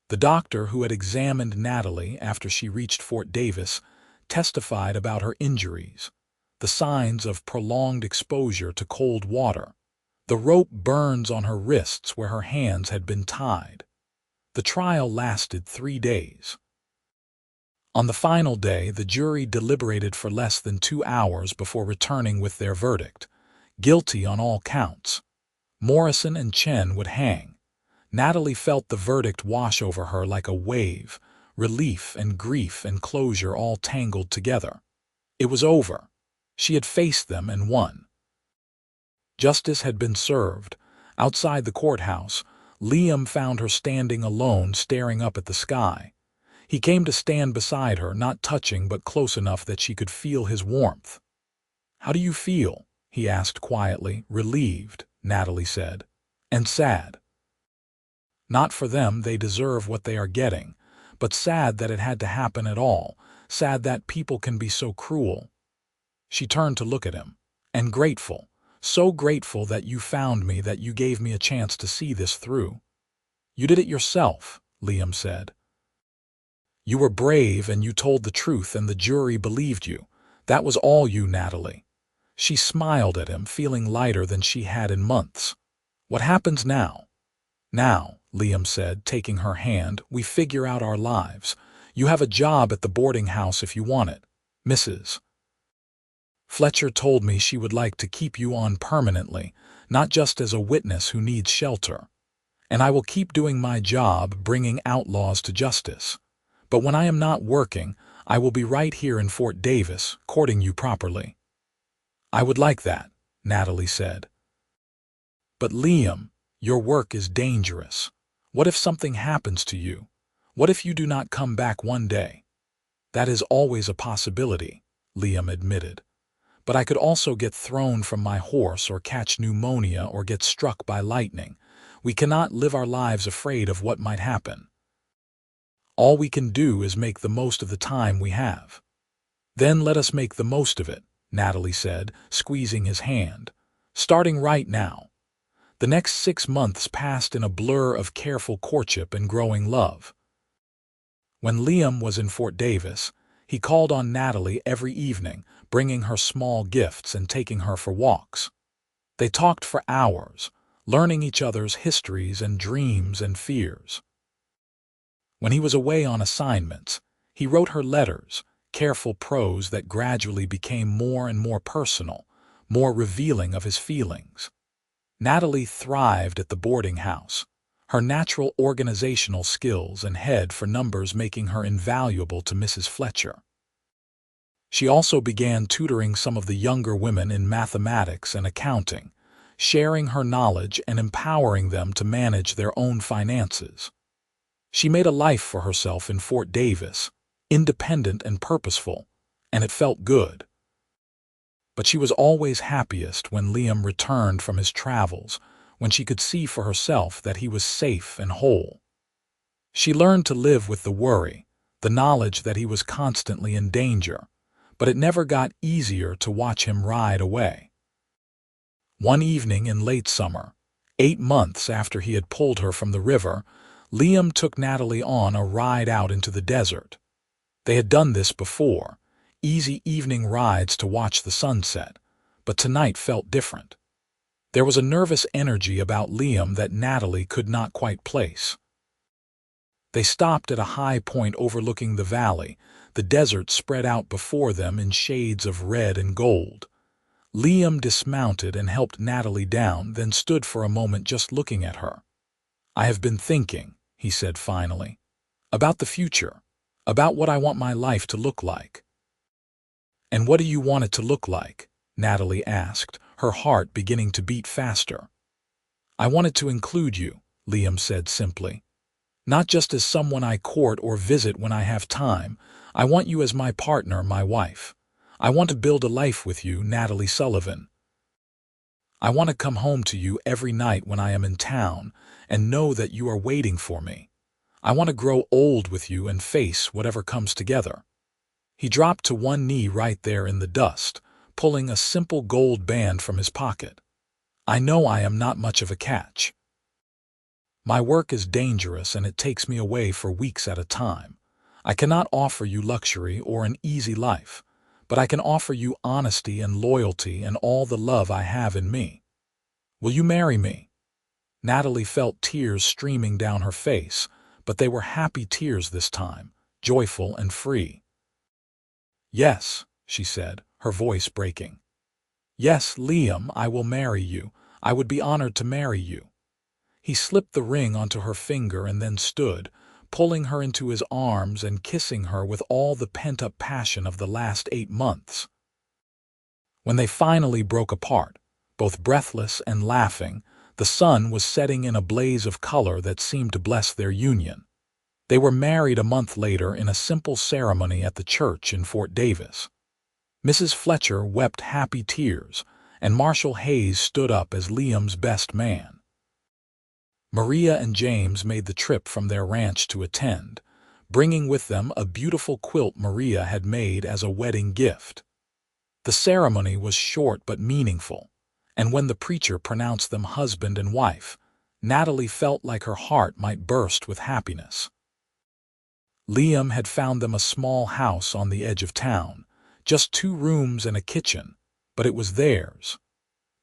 The doctor who had examined Natalie after she reached Fort Davis testified about her injuries, the signs of prolonged exposure to cold water, the rope burns on her wrists where her hands had been tied. The trial lasted 3 days. On the final day, the jury deliberated for less than 2 hours before returning with their verdict. Guilty on all counts. Morrison and Chen would hang. Natalie felt the verdict wash over her like a wave, relief and grief and closure all tangled together. It was over. She had faced them and won. Justice had been served. Outside the courthouse, Liam found her standing alone, staring up at the sky. He came to stand beside her, not touching but close enough that she could feel his warmth. "How do you feel?" he asked quietly. "Relieved," Natalie said, "and sad. Not for them, they deserve what they are getting, but sad that it had to happen at all, sad that people can be so cruel." She turned to look at him. "And grateful, so grateful that you found me, that you gave me a chance to see this through." "You did it yourself," Liam said. "You were brave and you told the truth and the jury believed you. That was all you, Natalie." She smiled at him, feeling lighter than she had in months. "What happens now?" "Now," Liam said, taking her hand, "we figure out our lives. You have a job at the boarding house if you want it. Mrs. Fletcher told me she would like to keep you on permanently, not just as a witness who needs shelter. And I will keep doing my job, bringing outlaws to justice. But when I am not working, I will be right here in Fort Davis, courting you properly." "I would like that," Natalie said. "But Liam, your work is dangerous. What if something happens to you? What if you do not come back one day?" "That is always a possibility," Liam admitted. "But I could also get thrown from my horse or catch pneumonia or get struck by lightning. We cannot live our lives afraid of what might happen. All we can do is make the most of the time we have." "Then let us make the most of it," Natalie said, squeezing his hand. "Starting right now." The next 6 months passed in a blur of careful courtship and growing love. When Liam was in Fort Davis, he called on Natalie every evening, bringing her small gifts and taking her for walks. They talked for hours, learning each other's histories and dreams and fears. When he was away on assignments, he wrote her letters, careful prose that gradually became more and more personal, more revealing of his feelings. Natalie thrived at the boarding house, her natural organizational skills and head for numbers making her invaluable to Mrs. Fletcher. She also began tutoring some of the younger women in mathematics and accounting, sharing her knowledge and empowering them to manage their own finances. She made a life for herself in Fort Davis, independent and purposeful, and it felt good. But she was always happiest when Liam returned from his travels, when she could see for herself that he was safe and whole. She learned to live with the worry, the knowledge that he was constantly in danger, but it never got easier to watch him ride away. One evening in late summer, 8 months after he had pulled her from the river, Liam took Natalie on a ride out into the desert. They had done this before, easy evening rides to watch the sunset, but tonight felt different. There was a nervous energy about Liam that Natalie could not quite place. They stopped at a high point overlooking the valley, the desert spread out before them in shades of red and gold. Liam dismounted and helped Natalie down, then stood for a moment just looking at her. "I have been thinking," he said finally, "about the future, about what I want my life to look like." "And what do you want it to look like?" Natalie asked, her heart beginning to beat faster. "I want it to include you," Liam said simply. "Not just as someone I court or visit when I have time. I want you as my partner, my wife. I want to build a life with you, Natalie Sullivan. I want to come home to you every night when I am in town and know that you are waiting for me. I want to grow old with you and face whatever comes together." He dropped to one knee right there in the dust, pulling a simple gold band from his pocket. "I know I am not much of a catch. My work is dangerous and it takes me away for weeks at a time. I cannot offer you luxury or an easy life, but I can offer you honesty and loyalty and all the love I have in me. Will you marry me?" Natalie felt tears streaming down her face, but they were happy tears this time, joyful and free. "Yes," she said, her voice breaking. "Yes, Liam, I will marry you. I would be honored to marry you." He slipped the ring onto her finger and then stood, pulling her into his arms and kissing her with all the pent-up passion of the last 8 months. When they finally broke apart, both breathless and laughing, the sun was setting in a blaze of color that seemed to bless their union. They were married a month later in a simple ceremony at the church in Fort Davis. Mrs. Fletcher wept happy tears, and Marshal Hayes stood up as Liam's best man. Maria and James made the trip from their ranch to attend, bringing with them a beautiful quilt Maria had made as a wedding gift. The ceremony was short but meaningful, and when the preacher pronounced them husband and wife, Natalie felt like her heart might burst with happiness. Liam had found them a small house on the edge of town, just 2 rooms and a kitchen, but it was theirs.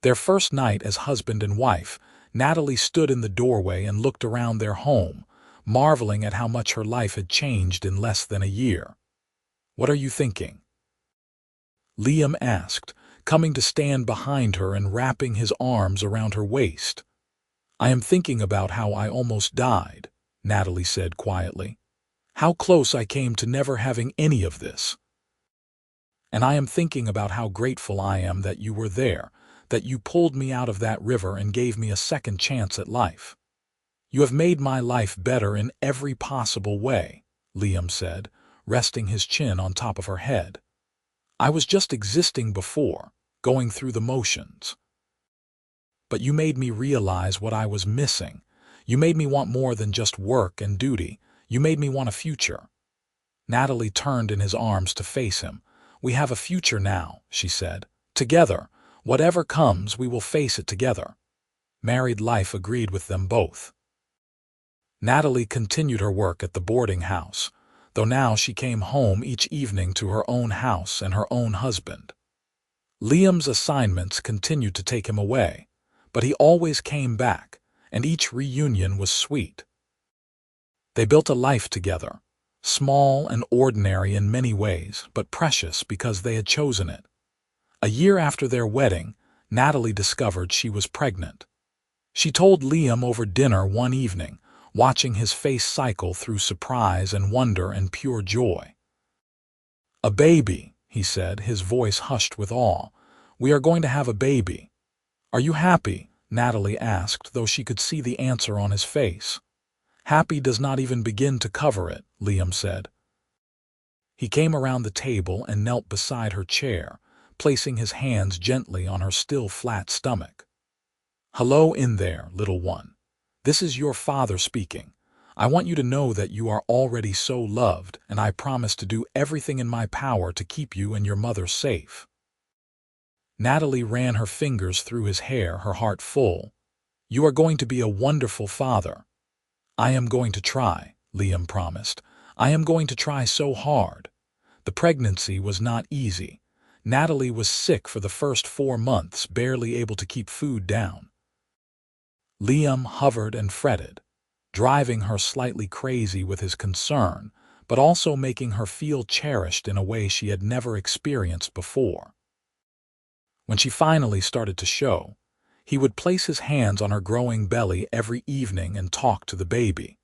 Their first night as husband and wife, Natalie stood in the doorway and looked around their home, marveling at how much her life had changed in less than a year. "What are you thinking?" Liam asked, coming to stand behind her and wrapping his arms around her waist. "I am thinking about how I almost died," Natalie said quietly. "How close I came to never having any of this. And I am thinking about how grateful I am that you were there, that you pulled me out of that river and gave me a second chance at life. You have made my life better in every possible way," Liam said, resting his chin on top of her head. "I was just existing before, going through the motions. But you made me realize what I was missing. You made me want more than just work and duty. You made me want a future." Natalie turned in his arms to face him. "We have a future now," she said. "Together. Whatever comes, we will face it together." Married life agreed with them both. Natalie continued her work at the boarding house, though now she came home each evening to her own house and her own husband. Liam's assignments continued to take him away, but he always came back, and each reunion was sweet. They built a life together, small and ordinary in many ways, but precious because they had chosen it. A year after their wedding, Natalie discovered she was pregnant. She told Liam over dinner one evening, watching his face cycle through surprise and wonder and pure joy. "A baby," he said, his voice hushed with awe. "We are going to have a baby." "Are you happy?" Natalie asked, though she could see the answer on his face. "Happy does not even begin to cover it," Liam said. He came around the table and knelt beside her chair, placing his hands gently on her still flat stomach. "Hello in there, little one. This is your father speaking. I want you to know that you are already so loved, and I promise to do everything in my power to keep you and your mother safe." Natalie ran her fingers through his hair, her heart full. "You are going to be a wonderful father." "I am going to try," Liam promised. "I am going to try so hard." The pregnancy was not easy. Natalie was sick for the first 4 months, barely able to keep food down. Liam hovered and fretted, driving her slightly crazy with his concern, but also making her feel cherished in a way she had never experienced before. When she finally started to show, he would place his hands on her growing belly every evening and talk to the baby,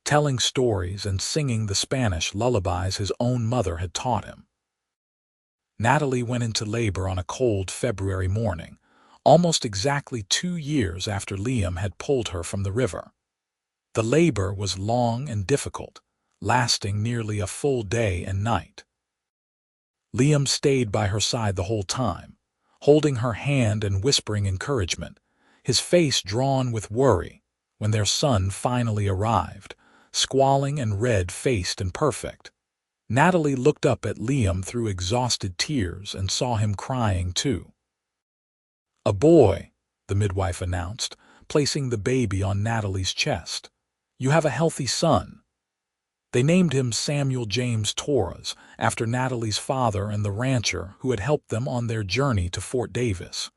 telling stories and singing the Spanish lullabies his own mother had taught him. Natalie went into labor on a cold February morning, almost exactly 2 years after Liam had pulled her from the river. The labor was long and difficult, lasting nearly a full day and night. Liam stayed by her side the whole time, holding her hand and whispering encouragement, his face drawn with worry, when their son finally arrived, squalling and red-faced and perfect. Natalie looked up at Liam through exhausted tears and saw him crying too. "A boy," the midwife announced, placing the baby on Natalie's chest. "You have a healthy son." They named him Samuel James Torres, after Natalie's father and the rancher who had helped them on their journey to Fort Davis.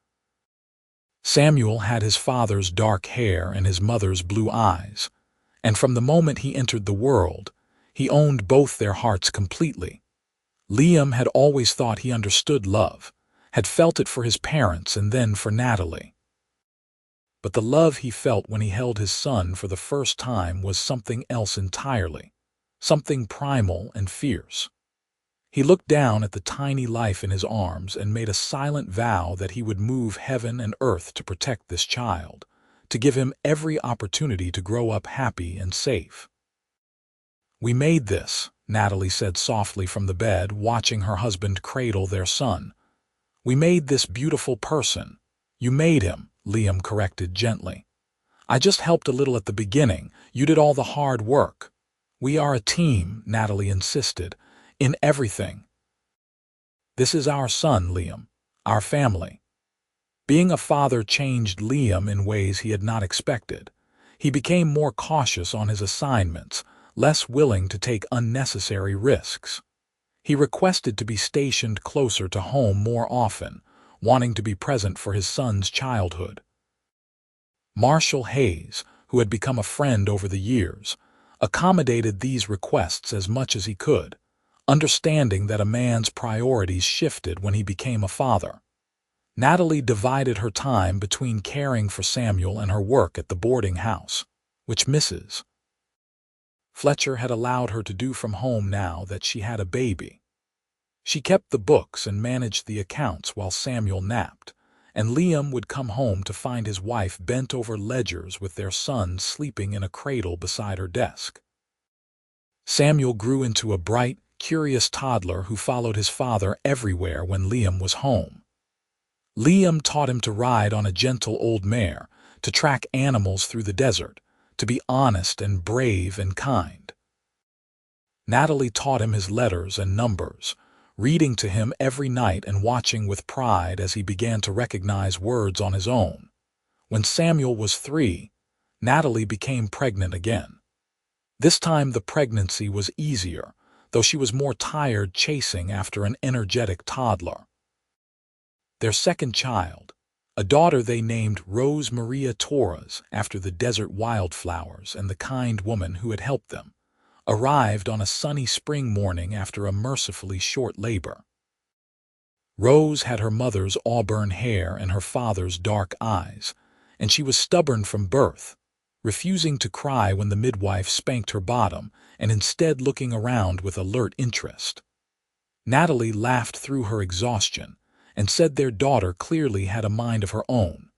Samuel had his father's dark hair and his mother's blue eyes, and from the moment he entered the world, He owned both their hearts completely. Liam had always thought he understood love, had felt it for his parents and then for Natalie. But the love he felt when he held his son for the first time was something else entirely, something primal and fierce. He looked down at the tiny life in his arms and made a silent vow that he would move heaven and earth to protect this child, to give him every opportunity to grow up happy and safe. "We made this," Natalie said softly from the bed, watching her husband cradle their son. "We made this beautiful person." "You made him," Liam corrected gently. "I just helped a little at the beginning. You did all the hard work." "We are a team," Natalie insisted, "in everything. This is our son, Liam, our family." Being a father changed Liam in ways he had not expected. He became more cautious on his assignments, less willing to take unnecessary risks. He requested to be stationed closer to home more often, wanting to be present for his son's childhood. Marshal Hayes, who had become a friend over the years, accommodated these requests as much as he could, understanding that a man's priorities shifted when he became a father. Natalie divided her time between caring for Samuel and her work at the boarding house, which Mrs. Fletcher had allowed her to do from home now that she had a baby. She kept the books and managed the accounts while Samuel napped, and Liam would come home to find his wife bent over ledgers with their son sleeping in a cradle beside her desk. Samuel grew into a bright, curious toddler who followed his father everywhere when Liam was home. Liam taught him to ride on a gentle old mare, to track animals through the desert, to be honest and brave and kind. Natalie taught him his letters and numbers, reading to him every night and watching with pride as he began to recognize words on his own. When Samuel was 3, Natalie became pregnant again. This time the pregnancy was easier, though she was more tired chasing after an energetic toddler. Their second child, a daughter they named Rose Maria Torres after the desert wildflowers and the kind woman who had helped them, arrived on a sunny spring morning after a mercifully short labor. Rose had her mother's auburn hair and her father's dark eyes, and she was stubborn from birth, refusing to cry when the midwife spanked her bottom and instead looking around with alert interest. Natalie laughed through her exhaustion and said their daughter clearly had a mind of her own.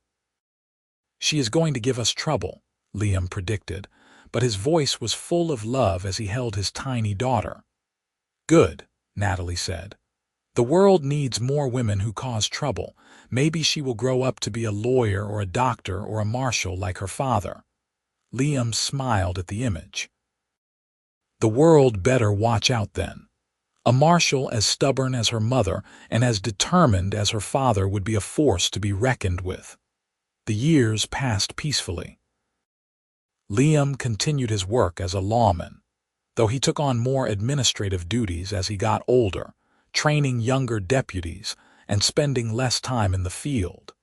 "She is going to give us trouble," Liam predicted, but his voice was full of love as he held his tiny daughter. "Good," Natalie said. "The world needs more women who cause trouble. Maybe she will grow up to be a lawyer or a doctor or a marshal like her father." Liam smiled at the image. "The world better watch out then. A marshal as stubborn as her mother and as determined as her father would be a force to be reckoned with." The years passed peacefully. Liam continued his work as a lawman, though he took on more administrative duties as he got older, training younger deputies and spending less time in the field.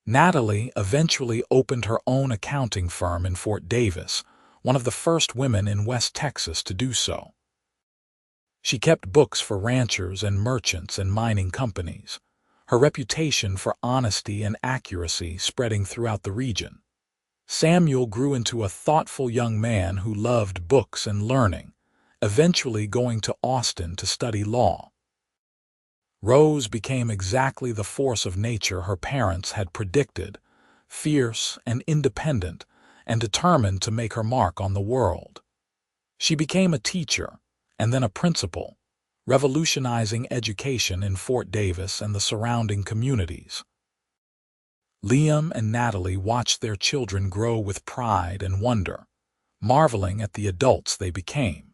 Natalie eventually opened her own accounting firm in Fort Davis, one of the first women in West Texas to do so. She kept books for ranchers and merchants and mining companies, her reputation for honesty and accuracy spreading throughout the region. Samuel grew into a thoughtful young man who loved books and learning, eventually going to Austin to study law. Rose became exactly the force of nature her parents had predicted, fierce and independent and determined to make her mark on the world. She became a teacher and then a principal, revolutionizing education in Fort Davis and the surrounding communities. Liam and Natalie watched their children grow with pride and wonder, marveling at the adults they became.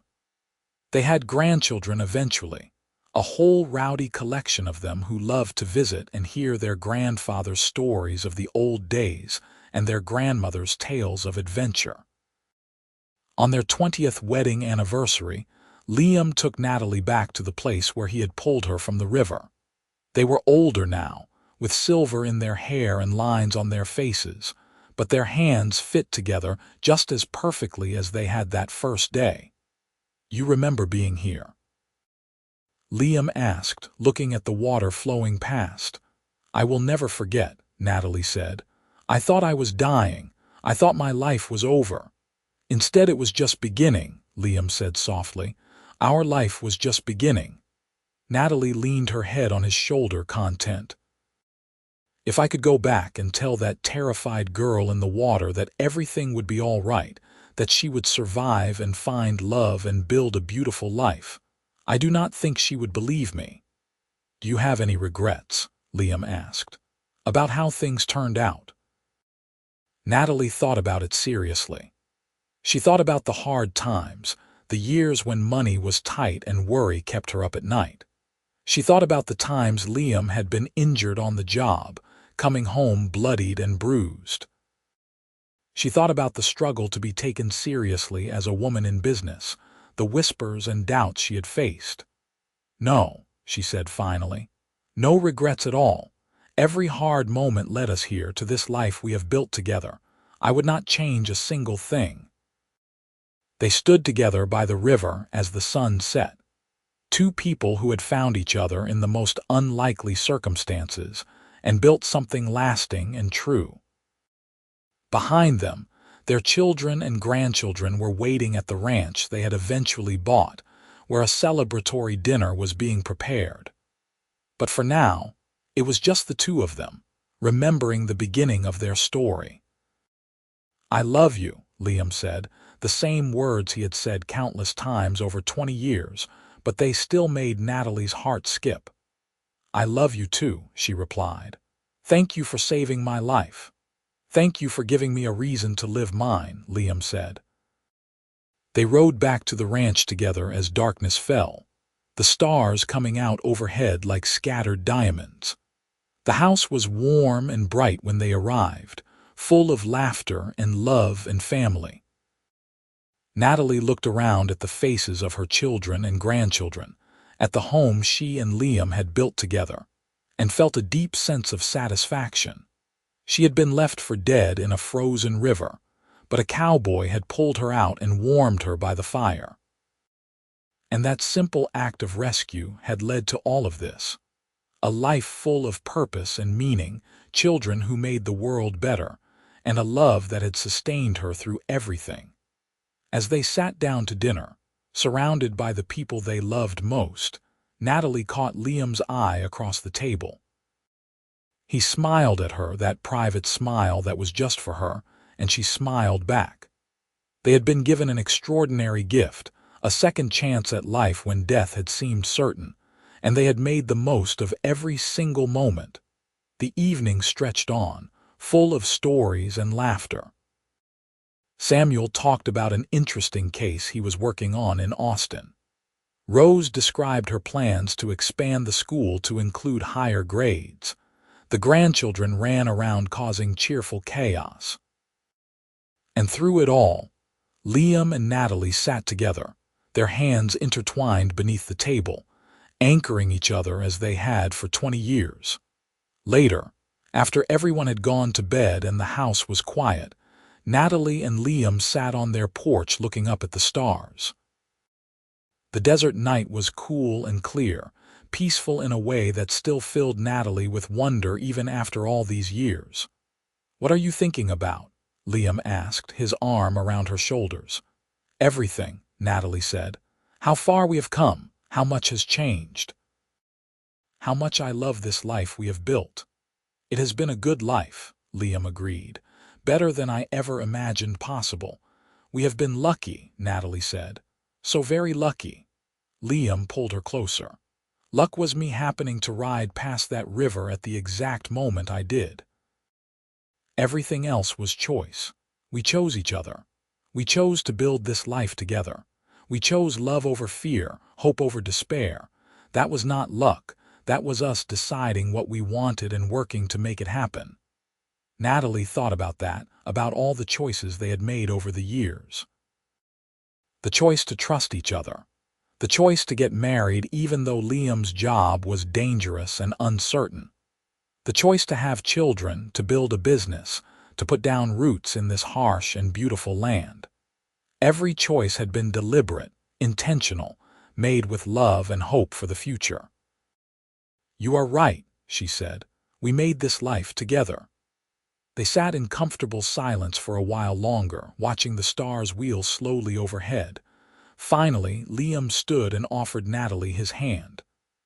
They had grandchildren eventually, a whole rowdy collection of them who loved to visit and hear their grandfather's stories of the old days and their grandmother's tales of adventure. On their 20th wedding anniversary, Liam took Natalie back to the place where he had pulled her from the river. They were older now, with silver in their hair and lines on their faces, but their hands fit together just as perfectly as they had that first day. You remember being here?" Liam asked, looking at the water flowing past. "I will never forget," Natalie said. "I thought I was dying. I thought my life was over." "Instead, it was just beginning," Liam said softly. "Our life was just beginning." Natalie leaned her head on his shoulder, content. "If I could go back and tell that terrified girl in the water that everything would be all right, that she would survive and find love and build a beautiful life, I do not think she would believe me." "Do you have any regrets?" Liam asked. "About how things turned out?" Natalie thought about it seriously. She thought about the hard times, the years when money was tight and worry kept her up at night. She thought about the times Liam had been injured on the job, coming home bloodied and bruised. She thought about the struggle to be taken seriously as a woman in business, the whispers and doubts she had faced. "No," she said finally. "No regrets at all. Every hard moment led us here to this life we have built together. I would not change a single thing." They stood together by the river as the sun set. Two people who had found each other in the most unlikely circumstances and built something lasting and true. Behind them, their children and grandchildren were waiting at the ranch they had eventually bought, where a celebratory dinner was being prepared. But for now, it was just the two of them, remembering the beginning of their story. "I love you," Liam said, the same words he had said countless times over 20 years, but they still made Natalie's heart skip. "I love you too," she replied. "Thank you for saving my life." "Thank you for giving me a reason to live mine," Liam said. They rode back to the ranch together as darkness fell, the stars coming out overhead like scattered diamonds. The house was warm and bright when they arrived, full of laughter and love and family. Natalie looked around at the faces of her children and grandchildren, at the home she and Liam had built together, and felt a deep sense of satisfaction. She had been left for dead in a frozen river, but a cowboy had pulled her out and warmed her by the fire. And that simple act of rescue had led to all of this. A life full of purpose and meaning, children who made the world better, and a love that had sustained her through everything. As they sat down to dinner, surrounded by the people they loved most, Natalie caught Liam's eye across the table. He smiled at her, that private smile that was just for her, and she smiled back. They had been given an extraordinary gift, a second chance at life when death had seemed certain, and they had made the most of every single moment. The evening stretched on, full of stories and laughter. Samuel talked about an interesting case he was working on in Austin. Rose described her plans to expand the school to include higher grades. The grandchildren ran around causing cheerful chaos. And through it all, Liam and Natalie sat together, their hands intertwined beneath the table, anchoring each other as they had for 20 years. Later, after everyone had gone to bed and the house was quiet, Natalie and Liam sat on their porch looking up at the stars. The desert night was cool and clear, peaceful in a way that still filled Natalie with wonder even after all these years. "What are you thinking about?" Liam asked, his arm around her shoulders. "Everything," Natalie said. "How far we have come, how much has changed. How much I love this life we have built." "It has been a good life," Liam agreed. "Better than I ever imagined possible." "We have been lucky," Natalie said. "So very lucky." Liam pulled her closer. "Luck was me happening to ride past that river at the exact moment I did. Everything else was choice. We chose each other. We chose to build this life together. We chose love over fear, hope over despair. That was not luck. That was us deciding what we wanted and working to make it happen." Natalie thought about that, about all the choices they had made over the years. The choice to trust each other. The choice to get married even though Liam's job was dangerous and uncertain. The choice to have children, to build a business, to put down roots in this harsh and beautiful land. Every choice had been deliberate, intentional, made with love and hope for the future. "You are right," she said. "We made this life together." They sat in comfortable silence for a while longer, watching the stars wheel slowly overhead. Finally, Liam stood and offered Natalie his hand.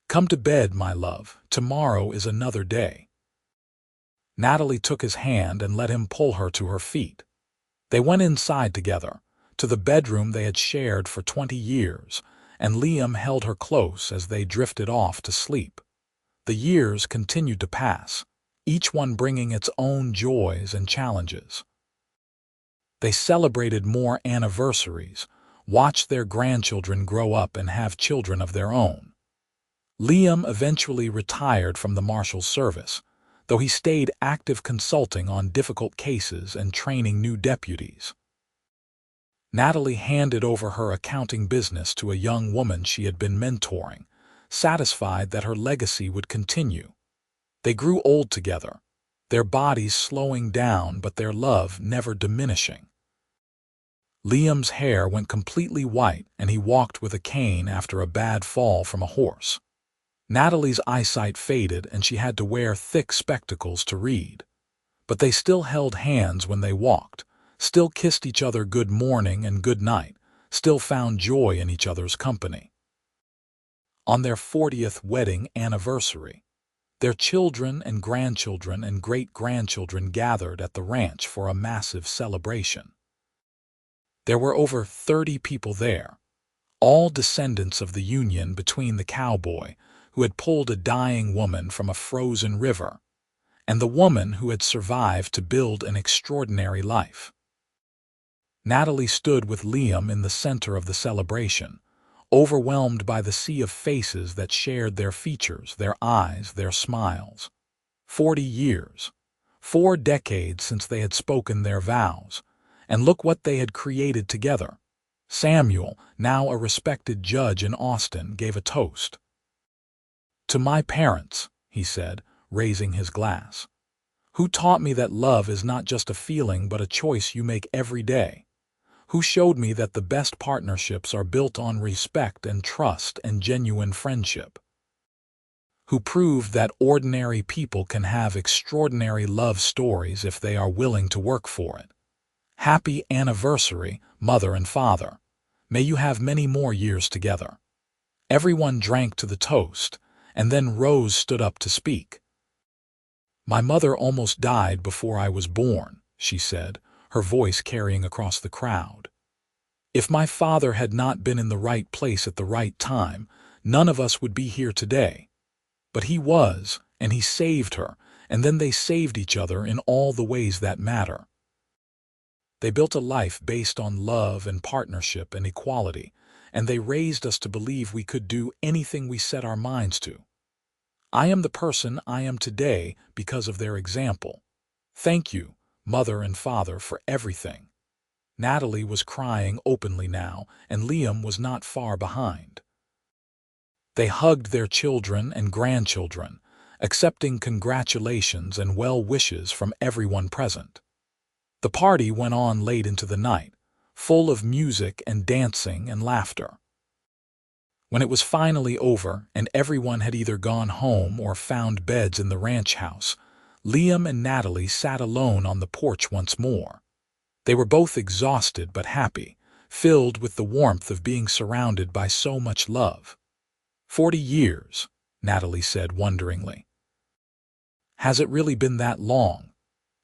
"Come to bed, my love. Tomorrow is another day." Natalie took his hand and let him pull her to her feet. They went inside together, to the bedroom they had shared for 20 years, and Liam held her close as they drifted off to sleep. The years continued to pass, each one bringing its own joys and challenges. They celebrated more anniversaries, watched their grandchildren grow up and have children of their own. Liam eventually retired from the marshal's service, though he stayed active consulting on difficult cases and training new deputies. Natalie handed over her accounting business to a young woman she had been mentoring, satisfied that her legacy would continue. They grew old together, their bodies slowing down but their love never diminishing. Liam's hair went completely white and he walked with a cane after a bad fall from a horse. Natalie's eyesight faded and she had to wear thick spectacles to read. But they still held hands when they walked, still kissed each other good morning and good night, still found joy in each other's company. On their 40th wedding anniversary, their children and grandchildren and great-grandchildren gathered at the ranch for a massive celebration. There were over 30 people there, all descendants of the union between the cowboy who had pulled a dying woman from a frozen river and the woman who had survived to build an extraordinary life. Natalie stood with Liam in the center of the celebration, overwhelmed by the sea of faces that shared their features, their eyes, their smiles. 40 years, 4 decades since they had spoken their vows, and look what they had created together. Samuel, now a respected judge in Austin, gave a toast. "To my parents," he said, raising his glass, "who taught me that love is not just a feeling but a choice you make every day. Who showed me that the best partnerships are built on respect and trust and genuine friendship. Who proved that ordinary people can have extraordinary love stories if they are willing to work for it. Happy anniversary, mother and father. May you have many more years together." Everyone drank to the toast, and then Rose stood up to speak. "My mother almost died before I was born," she said, her voice carrying across the crowd. "If my father had not been in the right place at the right time, none of us would be here today. But he was, and he saved her, and then they saved each other in all the ways that matter. They built a life based on love and partnership and equality, and they raised us to believe we could do anything we set our minds to. I am the person I am today because of their example. Thank you, mother and father, for everything." Natalie was crying openly now, and Liam was not far behind. They hugged their children and grandchildren, accepting congratulations and well wishes from everyone present. The party went on late into the night, full of music and dancing and laughter. When it was finally over and everyone had either gone home or found beds in the ranch house, Liam and Natalie sat alone on the porch once more. They were both exhausted but happy, filled with the warmth of being surrounded by so much love. 40 years, Natalie said wonderingly. "Has it really been that long?"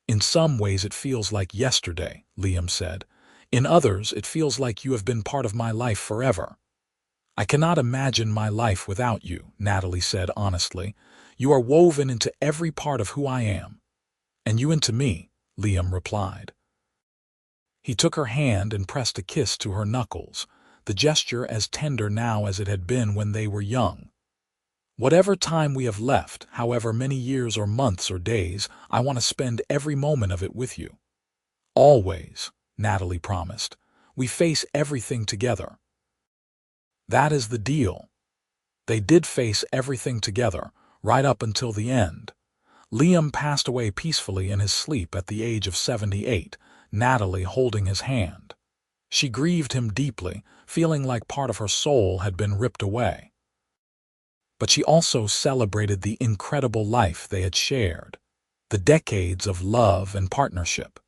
"In some ways it feels like yesterday," Liam said. "In others it feels like you have been part of my life forever." "I cannot imagine my life without you," Natalie said honestly. "You are woven into every part of who I am." "And you into me," Liam replied. He took her hand and pressed a kiss to her knuckles, the gesture as tender now as it had been when they were young. "Whatever time we have left, however many years or months or days, I want to spend every moment of it with you." "Always," Natalie promised. "We face everything together." That is the deal. They did face everything together, right up until the end. Liam passed away peacefully in his sleep at the age of 78, Natalie holding his hand. She grieved him deeply, feeling like part of her soul had been ripped away. But she also celebrated the incredible life they had shared, the decades of love and partnership.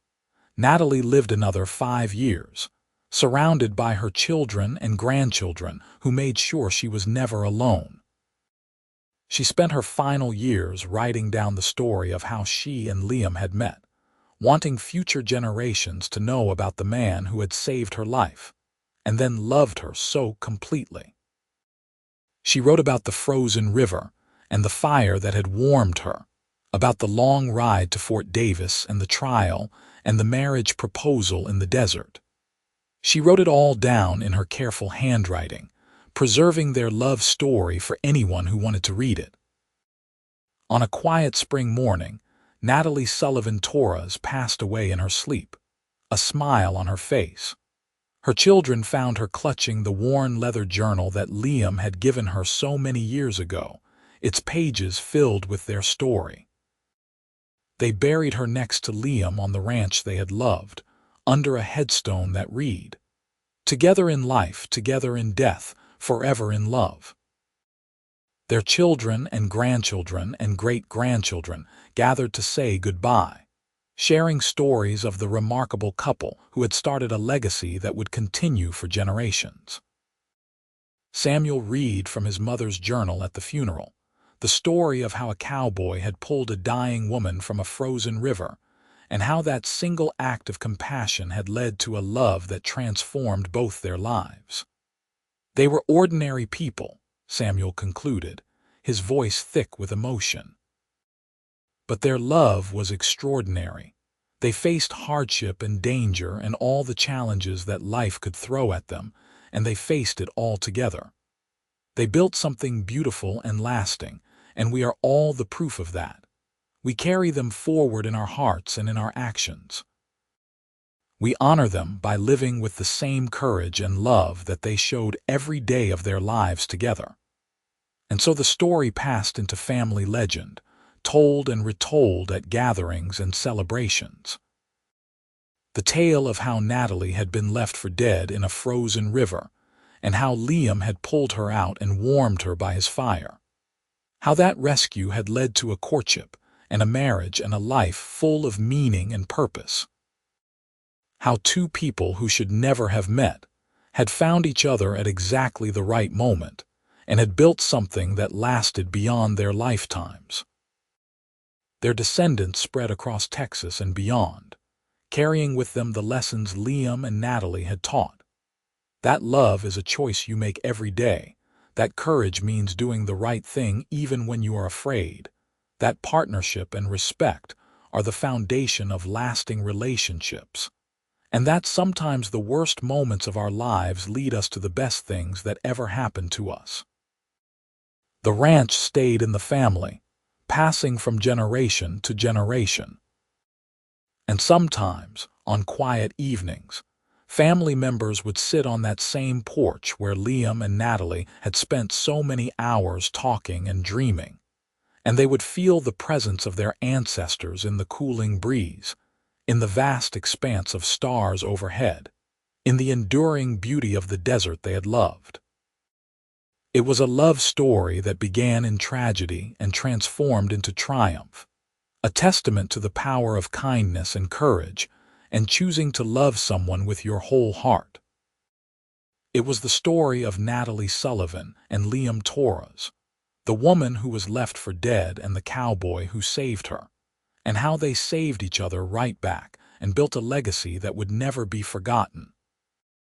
Natalie lived another 5 years, surrounded by her children and grandchildren who made sure she was never alone. She spent her final years writing down the story of how she and Liam had met, wanting future generations to know about the man who had saved her life, and then loved her so completely. She wrote about the frozen river and the fire that had warmed her, about the long ride to Fort Davis and the trial and the marriage proposal in the desert. She wrote it all down in her careful handwriting, preserving their love story for anyone who wanted to read it. On a quiet spring morning, Natalie Sullivan Torres passed away in her sleep, a smile on her face. Her children found her clutching the worn leather journal that Liam had given her so many years ago, its pages filled with their story. They buried her next to Liam on the ranch they had loved, under a headstone that read, "Together in life, together in death, forever in love." Their children and grandchildren and great-grandchildren gathered to say goodbye, sharing stories of the remarkable couple who had started a legacy that would continue for generations. Samuel read from his mother's journal at the funeral, the story of how a cowboy had pulled a dying woman from a frozen river, and how that single act of compassion had led to a love that transformed both their lives. They were ordinary people, Samuel concluded, his voice thick with emotion. But their love was extraordinary. They faced hardship and danger and all the challenges that life could throw at them, and they faced it all together. They built something beautiful and lasting, and we are all the proof of that. We carry them forward in our hearts and in our actions. We honor them by living with the same courage and love that they showed every day of their lives together. And so the story passed into family legend, told and retold at gatherings and celebrations. The tale of how Natalie had been left for dead in a frozen river, and how Liam had pulled her out and warmed her by his fire. How that rescue had led to a courtship and a marriage and a life full of meaning and purpose. How two people who should never have met had found each other at exactly the right moment and had built something that lasted beyond their lifetimes. Their descendants spread across Texas and beyond, carrying with them the lessons Liam and Natalie had taught. That love is a choice you make every day. That courage means doing the right thing even when you are afraid. That partnership and respect are the foundation of lasting relationships. And that sometimes the worst moments of our lives lead us to the best things that ever happened to us. The ranch stayed in the family, passing from generation to generation. And sometimes, on quiet evenings, family members would sit on that same porch where Liam and Natalie had spent so many hours talking and dreaming, and they would feel the presence of their ancestors in the cooling breeze, in the vast expanse of stars overhead, in the enduring beauty of the desert they had loved. It was a love story that began in tragedy and transformed into triumph, a testament to the power of kindness and courage, and choosing to love someone with your whole heart. It was the story of Natalie Sullivan and Liam Torres, the woman who was left for dead and the cowboy who saved her, and how they saved each other right back and built a legacy that would never be forgotten.